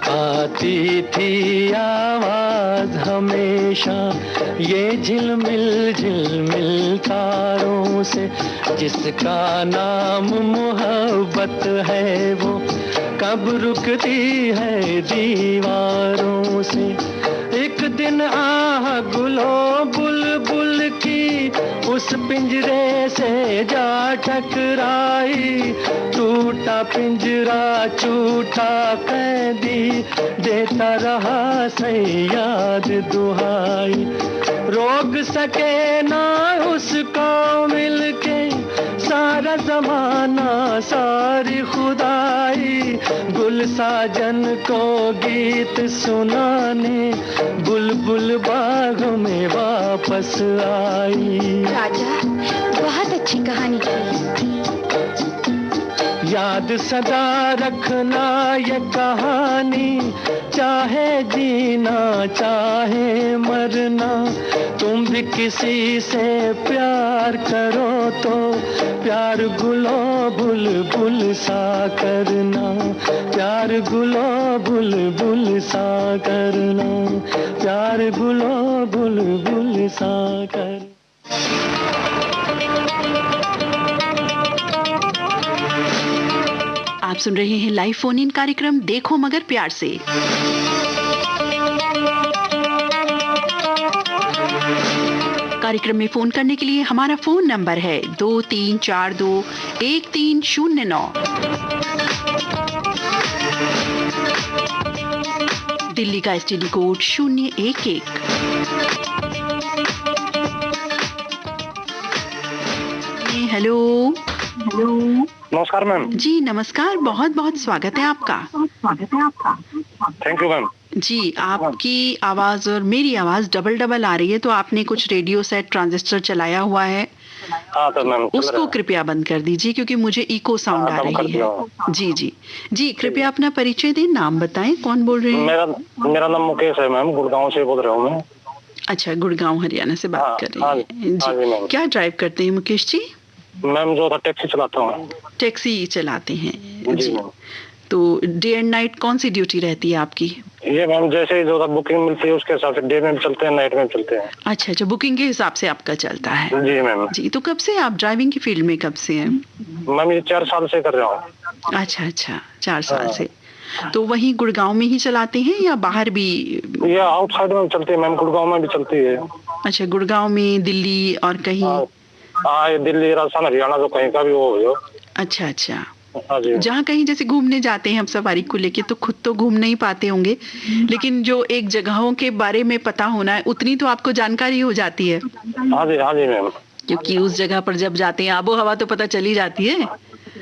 आती थी आवाज राज हमेशा ये झिलमिल झिलमिल तारों से, जिसका नाम मोहब्बत है वो कब रुकती है दीवारों से। एक दिन आह गुलो बुलबुल की उस पिंजरे से जा टकराई, टूटा पिंजरा छूटा कैदी, देता रहा सयाद दुहाई। रोक सके ना उसको मिलके सारा जमाना सारी खुदाई, गुल साजन को गीत सुनाने बुलबुल बाग में वापस आई। राजा, बहुत अच्छी कहानी थी। याद सदा रखना ये कहानी, चाहे जीना चाहे मरना, तुम भी किसी से प्यार करो तो प्यार गुलो बुलबुल सा करना, प्यार गुलो बुलबुल सा करना, प्यार गुलो बुलबुल सा करना। आप सुन रहे हैं लाइव फोन इन कार्यक्रम देखो मगर प्यार से। कार्यक्रम में फोन करने के लिए हमारा फोन नंबर है 23421309। दिल्ली का एसटीडी कोड 011। हेलो। नमस्कार मैम। जी नमस्कार, बहुत बहुत स्वागत है आपका। Thank you ma'am. जी, आपकी आवाज और मेरी आवाज डबल आ रही है, तो आपने कुछ रेडियो सेट ट्रांजिस्टर चलाया हुआ है? हाँ तो मैम, उसको कृपया बंद कर दीजिए क्योंकि मुझे इको साउंड आ रही है। जी जी जी, कृपया अपना परिचय दें, नाम बताएं, कौन बोल रहे हैं? मेरा नाम मुकेश है मैम, गुड़गांव से बोल रहा हूँ मैं। अच्छा, गुड़गांव हरियाणा से बात कर रहे हैं जी। क्या ड्राइव करते हैं मुकेश जी? मैम जो था टैक्सी चलाता हूँ। टैक्सी चलाते हैं जी। तो डे एंड नाइट कौन सी ड्यूटी रहती है आपकी? ये मैम जैसे ही जो था बुकिंग मिलती है उसके हिसाब से डे में भी चलते हैं, नाइट में भी चलते हैं। अच्छा अच्छा, बुकिंग के हिसाब से आपका चलता है? जी मैम। जी, तो कब से आप ड्राइविंग की फील्ड में कब से हैं? मैम ये 4 साल से कर रहा हूँ। अच्छा अच्छा, 4 साल से। तो वहीं गुड़गांव में ही चलाते हैं या बाहर भी? ये आउटसाइड में चलती है मैम, गुड़गांव में भी चलती है। अच्छा, गुड़गांव में, दिल्ली और कहीं? हाँ, ये दिल्ली, राजस्थान, हरियाणा जो कहीं का भी हो। अच्छा अच्छा, जहाँ कहीं जैसे घूमने जाते हैं हम सवारी को लेके, तो खुद तो घूम नहीं पाते होंगे, लेकिन जो एक जगहों के बारे में पता होना है उतनी तो आपको जानकारी हो जाती है। हाँ जी मैम। क्योंकि उस जगह पर जब जाते हैं आबो हवा तो पता चली जाती है।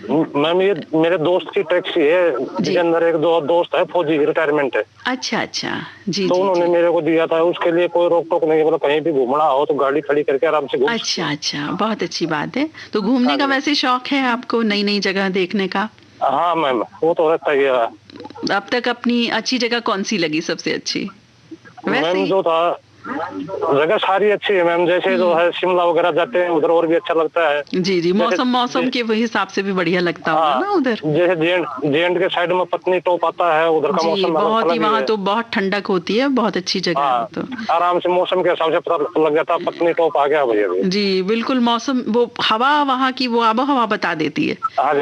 मैम ये मेरे दोस्त की टैक्सी है, जिसके अंदर एक दो दोस्त है, फौजी, रिटायरमेंट है। अच्छा अच्छा जी। तो उन्होंने मेरे को दिया था, उसके लिए कोई रोक टोक नहीं, मतलब कहीं भी घूमना हो तो गाड़ी खड़ी करके आराम से घूम। अच्छा अच्छा, बहुत अच्छी बात है। तो घूमने का वैसे शौक है आपको, नई नई जगह देखने का? हाँ मैम, वो तो रहता ही है। अब तक अपनी अच्छी जगह कौन सी लगी सबसे अच्छी? मैम जो था जगह सारी अच्छी है मैम, जैसे जो है शिमला वगैरह जाते हैं उधर और भी अच्छा लगता है। जी जी, मौसम के वही हिसाब से भी बढ़िया लगता होगा ना उधर। जैसे जे के साइड में पत्नी टॉप आता है, उधर का मौसम बहुत ही, वहाँ तो बहुत ठंडक होती है, बहुत अच्छी जगह है। तो आराम से मौसम के हिसाब से पता लग जाता है पत्नी टॉप आ गया भैया। जी बिल्कुल, मौसम, वो हवा वहाँ की, वो आबो हवा बता देती है। हाँ जी,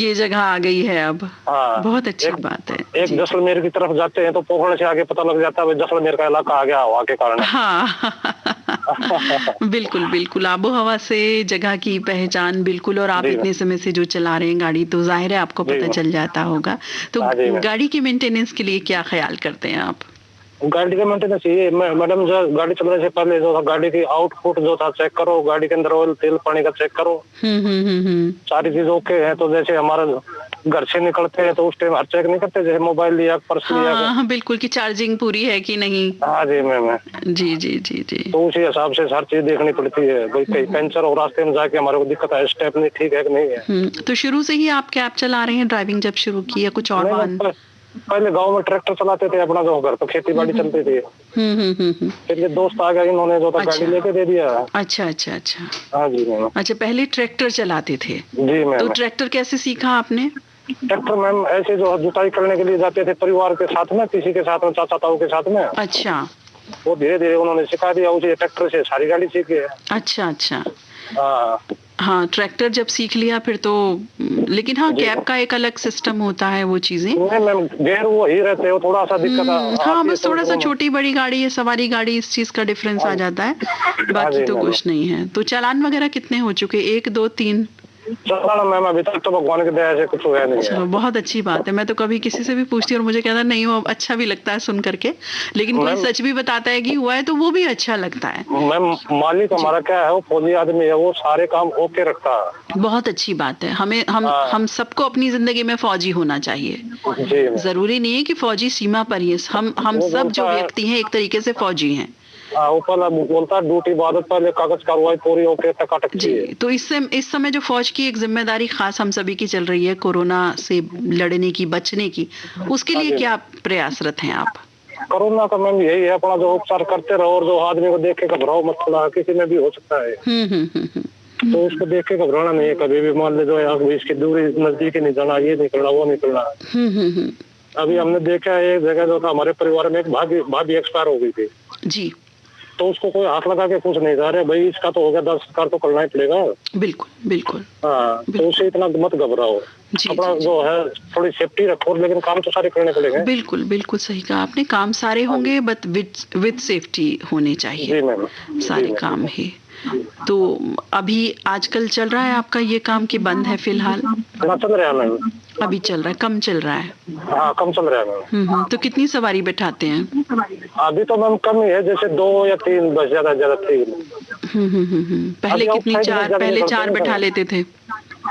ये जगह आ गई है अब। बहुत अच्छी बात है। एक जैसलमेर की तरफ जाते हैं तो पोखरण से आगे पता लग जाता है जैसलमेर का इलाका आ गया हवा के कारण। हाँ बिल्कुल बिल्कुल, आबो हवा से जगह की पहचान बिल्कुल। और आप इतने समय से जो चला रहे हैं गाड़ी, तो जाहिर है आपको पता चल जाता होगा। तो गाड़ी की मेंटेनेंस के लिए क्या ख्याल करते हैं आप? गाड़ी का मेंटेनेंस ये मैडम, जो गाड़ी चलने से पहले जो था गाड़ी की आउटपुट जो था चेक करो, गाड़ी के अंदर ऑयल तेल पानी का चेक करो। सारी चीज ओके है। तो जैसे हमारा घर से निकलते हैं तो उस टाइम हर चेक नहीं करते, जैसे मोबाइल लिया, पर्स लिया। हाँ बिल्कुल, की चार्जिंग पूरी है कि नहीं। हाँ जी मैम। जी जी जी जी, तो उसी हिसाब से हर चीज देखनी पड़ती है भाई, कहीं पंचर और रास्ते में जाके हमारे को दिक्कत है, स्टेप नहीं ठीक है कि नहीं है। तो शुरू से ही आप कैब चला रहे हैं, ड्राइविंग जब शुरू की, या कुछ और वाहन? पहले गांव में ट्रैक्टर चलाते थे अपना, जो घर पर खेती बाड़ी चलती थी। फिर ये दोस्त आ गया, इन्होंने जो था गाड़ी लेके दे दिया। अच्छा अच्छा अच्छा। हाँ जी मैम। अच्छा, पहले ट्रैक्टर चलाते थे? जी मैम। तो ट्रैक्टर कैसे सीखा आपने? ट्रैक्टर मैम ऐसे जो जुताई करने के लिए जाते थे परिवार के साथ में, किसी के साथ में, चाचा ताऊ के साथ में। अच्छा। वो धीरे धीरे उन्होंने सिखा दिया, उसे ट्रैक्टर से सारी गाड़ी सीख गया। अच्छा अच्छा। हाँ, ट्रैक्टर जब सीख लिया फिर तो, लेकिन हाँ कैब का एक अलग सिस्टम होता है, वो चीजें गेयर वो ही रहते हो, थोड़ा सा दिक्कत हाँ बस थोड़ा सा छोटी बड़ी गाड़ी है, सवारी गाड़ी, इस चीज का डिफरेंस आ जाता है, बाकी तो कुछ नहीं है। तो चालान वगैरह कितने हो चुके? 1 2 3? मैम अभी तक तो भगवान की दया से कुछ हुआ नहीं है। चलो बहुत अच्छी बात है। मैं तो कभी किसी से भी पूछती हूँ और मुझे कहता नहीं वो अच्छा भी लगता है सुन करके, लेकिन कोई सच भी बताता है कि हुआ है तो वो भी अच्छा लगता है। मैम मालिक हमारा क्या है, वो फौजी आदमी है, वो सारे काम ओके रखता है। बहुत अच्छी बात है। हम सबको अपनी जिंदगी में फौजी होना चाहिए। जरूरी नहीं है कि फौजी सीमा पर ही, हम सब जो व्यक्ति हैं एक तरीके से फौजी हैं। ऊपर बोलता ड्यूटी बाद पहले कागज कार्रवाई पूरी होके टकाटक जी। तो इस समय जो फौज की एक जिम्मेदारी खास हम सभी की चल रही है, कोरोना से लड़ने की, बचने की, उसके लिए क्या प्रयासरत हैं आप? कोरोना का मैम यही है, अपना जो उपचार करते रहो और जो आदमी को देख के घबराओ मत, थोड़ा किसी में भी हो सकता है। तो उसको देख के घबराना नहीं है कभी भी। मान ले जो है इसकी दूरी नजदीक नहीं जाना, ये निकलना वो निकलना। अभी हमने देखा एक जगह जो था हमारे परिवार में, एक भाभी एक्सपायर हो गई थी जी। तो उसको कोई हाथ लगा के कुछ नहीं जा रहे, भाई इसका तो हो गया, 10 कार तो करना ही पड़ेगा। बिल्कुल बिल्कुल। हाँ, तो उसे इतना मत घबराओ, अपना जो है थोड़ी सेफ्टी रखो, लेकिन काम तो सारे करने पड़ेंगे। बिल्कुल बिल्कुल सही कहा आपने, काम सारे होंगे बट विद सेफ्टी होने चाहिए। जी मैम, सारे काम है। तो अभी आजकल चल रहा है आपका ये काम कि बंद है फिलहाल? चल रहा है मैम, अभी चल रहा है, कम चल रहा है? हाँ कम चल रहा है मैम। तो कितनी सवारी बैठाते हैं? अभी तो मैम कम ही है, जैसे 2 या 3 बस, ज्यादा 3। पहले कितनी? 4? पहले 4 बैठा लेते थे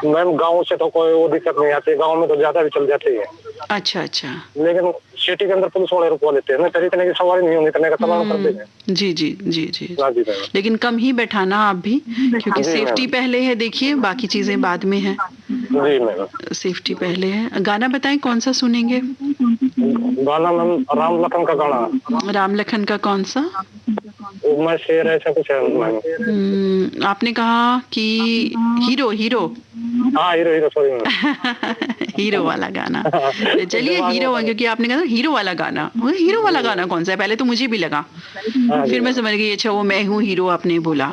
मैम। गाँव से तो कोई वो दिक्कत नहीं आती, गाँव में तो ज्यादा भी चल जाती है। अच्छा अच्छा। लेकिन सिटी के अंदर पुलिस वाले रुकवा लेते हैं ना, इतने की सवारी नहीं होगी, इतने का चालान कर देंगे। जी जी जी जी। लेकिन कम ही बैठाना आप भी, क्योंकि सेफ्टी पहले है, देखिए बाकी चीजें बाद में है। जी मैम, सेफ्टी पहले है। गाना बताएं कौन सा सुनेंगे? गाना मैम राम लखन का गाना। राम लखन का कौन सा? मैं शेर ऐसा कुछ है। आपने कहा कि हीरो हीरो सॉरी हीरो वाला गाना। चलिए हीरो, क्योंकि आपने कहा हीरो वाला गाना, हीरो वाला गाना कौन सा है? पहले तो मुझे भी लगा, फिर मैं समझ गई अच्छा वो मैं हूँ हीरो आपने बोला।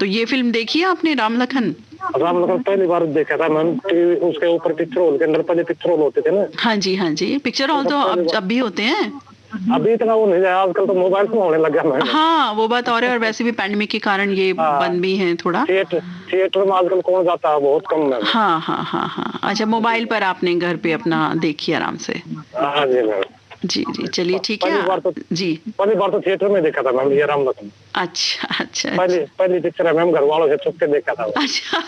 तो ये फिल्म देखी है आपने राम लखन? पहली बार देखा था मैम, उसके ऊपर पिक्चर हॉल के अंदर पहले पिक्चर हॉल होते थे ना। हाँ जी हाँ जी, पिक्चर हॉल तो अब भी होते हैं। अभी इतना वो नहीं है, आजकल तो मोबाइल में होने लगा मैम। हाँ वो बात और है, और वैसे भी पैंडेमिक के कारण ये बंद भी है थोड़ा। थिएटर में आजकल कौन जाता है, बहुत कम है। हाँ हाँ हाँ हाँ। अच्छा, मोबाइल पर आपने घर पे अपना देखिए आराम से। हाँ जी मैम। जी जी, चलिए ठीक है। जी पहली बार तो थिएटर में देखा था मैम ये राम लखन। अच्छा अच्छा। पहली पिक्चर है मैम, घर वालों से छुप के देखा था। अच्छा,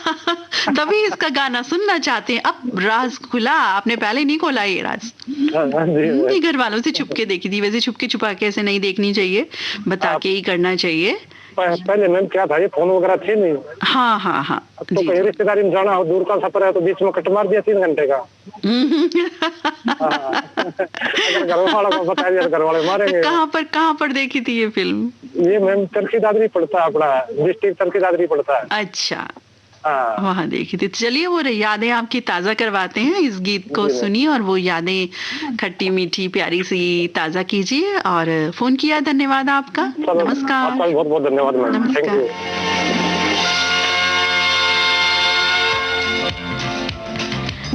तभी इसका गाना सुनना चाहते हैं। अब राज खुला, आपने पहले नहीं खोला ये राज? नहीं, घर वालों से छुप के देखी थी। वैसे छुप के छुपा के ऐसे नहीं देखनी चाहिए, बता के ही करना चाहिए। पहले मैम क्या था, ये फोन वगैरह थे नहीं। हाँ हाँ हाँ। तो कहीं रिश्तेदारी में जाना हो, दूर का सफर है, तो बीच में कट मार दिया 3 घंटे का। अगर घर वालों को बता दिया तो घर वाले मारेंगे। कहाँ पर देखी थी ये फिल्म? ये मैम चरखी दादरी पड़ता है, अपना डिस्ट्रिक्ट चरखी दादरी पड़ता है। अच्छा, वहाँ देखी थी। चलिए वो यादें आपकी ताजा करवाते हैं, इस गीत को सुनिए और वो यादें खट्टी मीठी प्यारी सी ताजा कीजिए। और फोन किया, धन्यवाद आपका। नमस्कार। आपका बहुत बहुत धन्यवाद मैम। नमस्कार।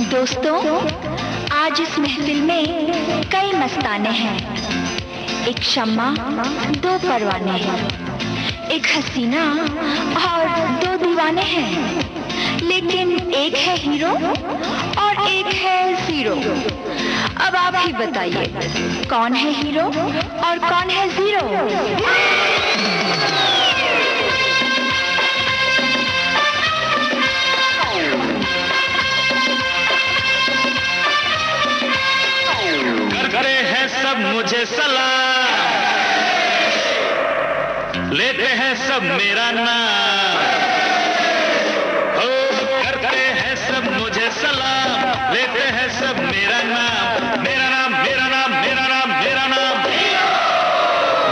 दोस्तों, आज इस महफिल में कई मस्ताने हैं। एक शम्मा, 2 परवाने हैं, एक हसीना और 2 दीवाने हैं। लेकिन एक है हीरो और एक है जीरो। अब आप ही बताइए, कौन है हीरो और कौन है जीरो? करे हैं सब मुझे सलाम, लेते हैं सब मेरा नाम। हो करते हैं सब मुझे सलाम, लेते हैं सब मेरा नाम। मेरा नाम मेरा नाम मेरा नाम मेरा नाम।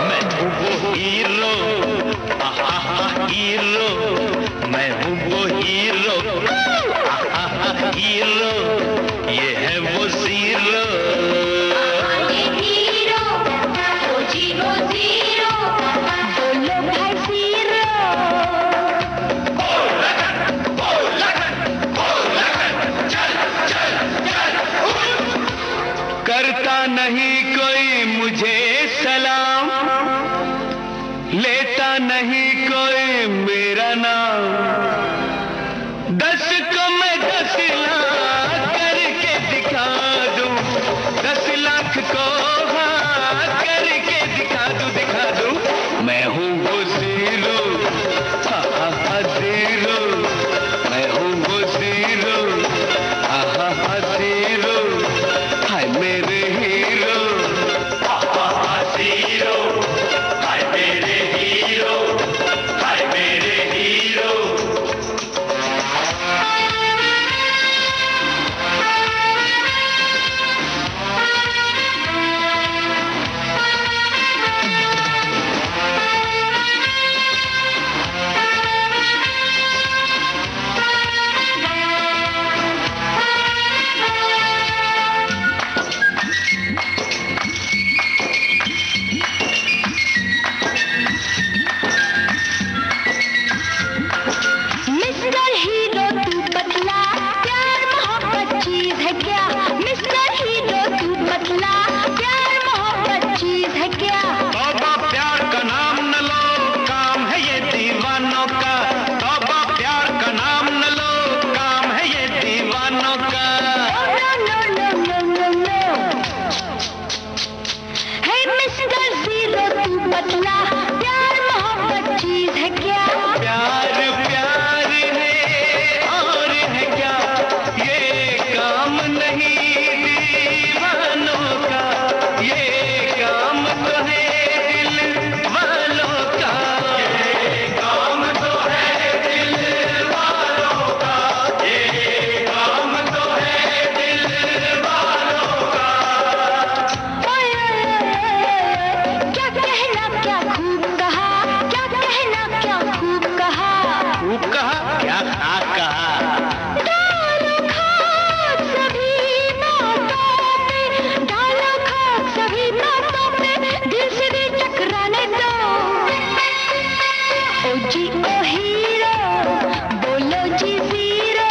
मैं हूँ वो हीरो, हीरो। मैं हूँ वो हीरो, हीरो। ये है वो जीरो। हीरो, वो जीरो जीरो। नहीं कोई मुझे सलाम, लेता नहीं कोई मेरा नाम। 10 को मैं 10 लाख करके दिखा दूं, 10 लाख को हाँ करके दिखा दूं। मैं हूँ वो ज़ीरो, हाँ ज़ीरो, मैं हूँ वो ज़ीरो, हाँ ज़ीरो, हाय मेरे हीरो, ज़ीरो, हाय मेरे हीरो, हाय मेरे हीरो। मिस्टर हीरो तू बतला, प्यार मोहब्बत चीज है क्या? मिस्टर हीरो तू बतला, प्यार मोहब्बत चीज है क्या? तौबा प्यार का नाम न लो, काम है ये दीवानों का। तौबा प्यार का नाम न लो, काम है ये दीवानों का। नो हे मिस्टर ज़ीरो तू बतला, प्यार मोहब्बत चीज है क्या? प्यार प्यार है और है क्या, ये काम नहीं दीवानों का, ये काम तो है दिल वालों का, ये काम तो है दिल वालों का, ये काम तो है दिल वालों का। क्या कहना क्या खूब कहा, क्या कहना क्या खूब कहा? खूब कहा क्या खाक कहा? डालो खाक सभी बातों पे, डालो खाक सभी बातों पे, दिल से दिल टकराने दो। ओ जी ओ हीरो, बोलो जी zero.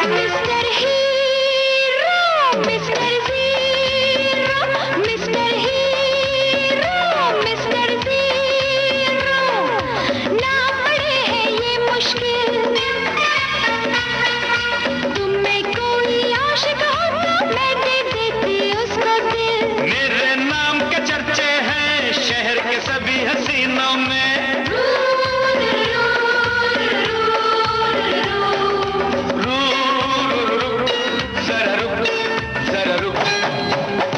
Mister hero, mister zero, mister hero, mister zero. ना पड़े हैं ये मुश्किल, तुम में कोई आशिक हो तो मैं दे देती उसको दिल। मेरे नाम के चर्चे हैं शहर के सभी हसीनों में। जरा रुक,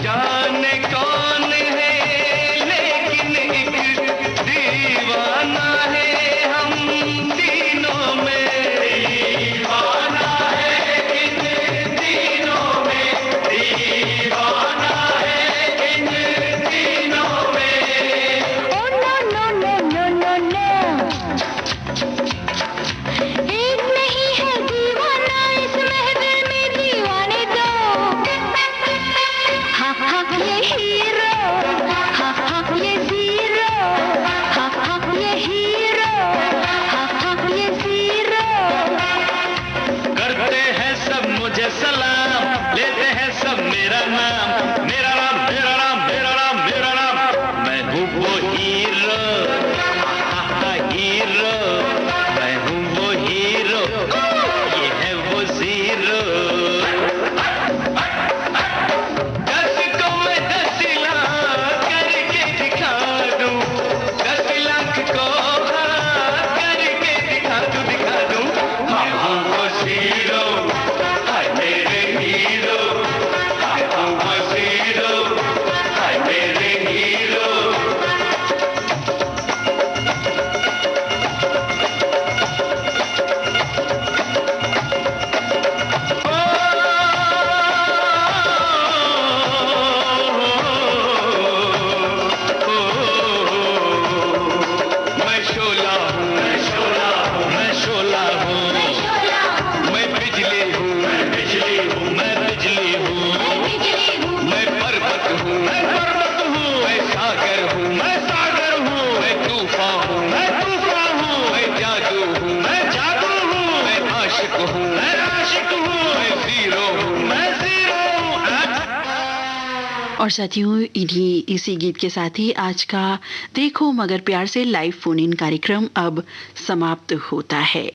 जाने कौन है लेकिन एक दीवाना है हम तीनों में। दीवाना है इन तीनों में, दीवाना है इन तीनों में। Oh no no no no no no, एक नहीं है दीवाना इस महफिल में, दीवाने दो। हाँ हाँ ये हीरो, हाँ हाँ ये ज़ीरो, हाँ हाँ ये हीरो, हाँ हाँ ये ज़ीरो। करते हैं सब मुझे सलाम, लेते हैं सब मेरा नाम, मेरा नाम, मेरा नाम, मेरा नाम, मेरा नाम। मैं हूँ वो हीरो, हीरो, मैं हूँ और साथियों, इसी गीत के साथ ही आज का देखो मगर प्यार से लाइव फोन इन कार्यक्रम अब समाप्त होता है।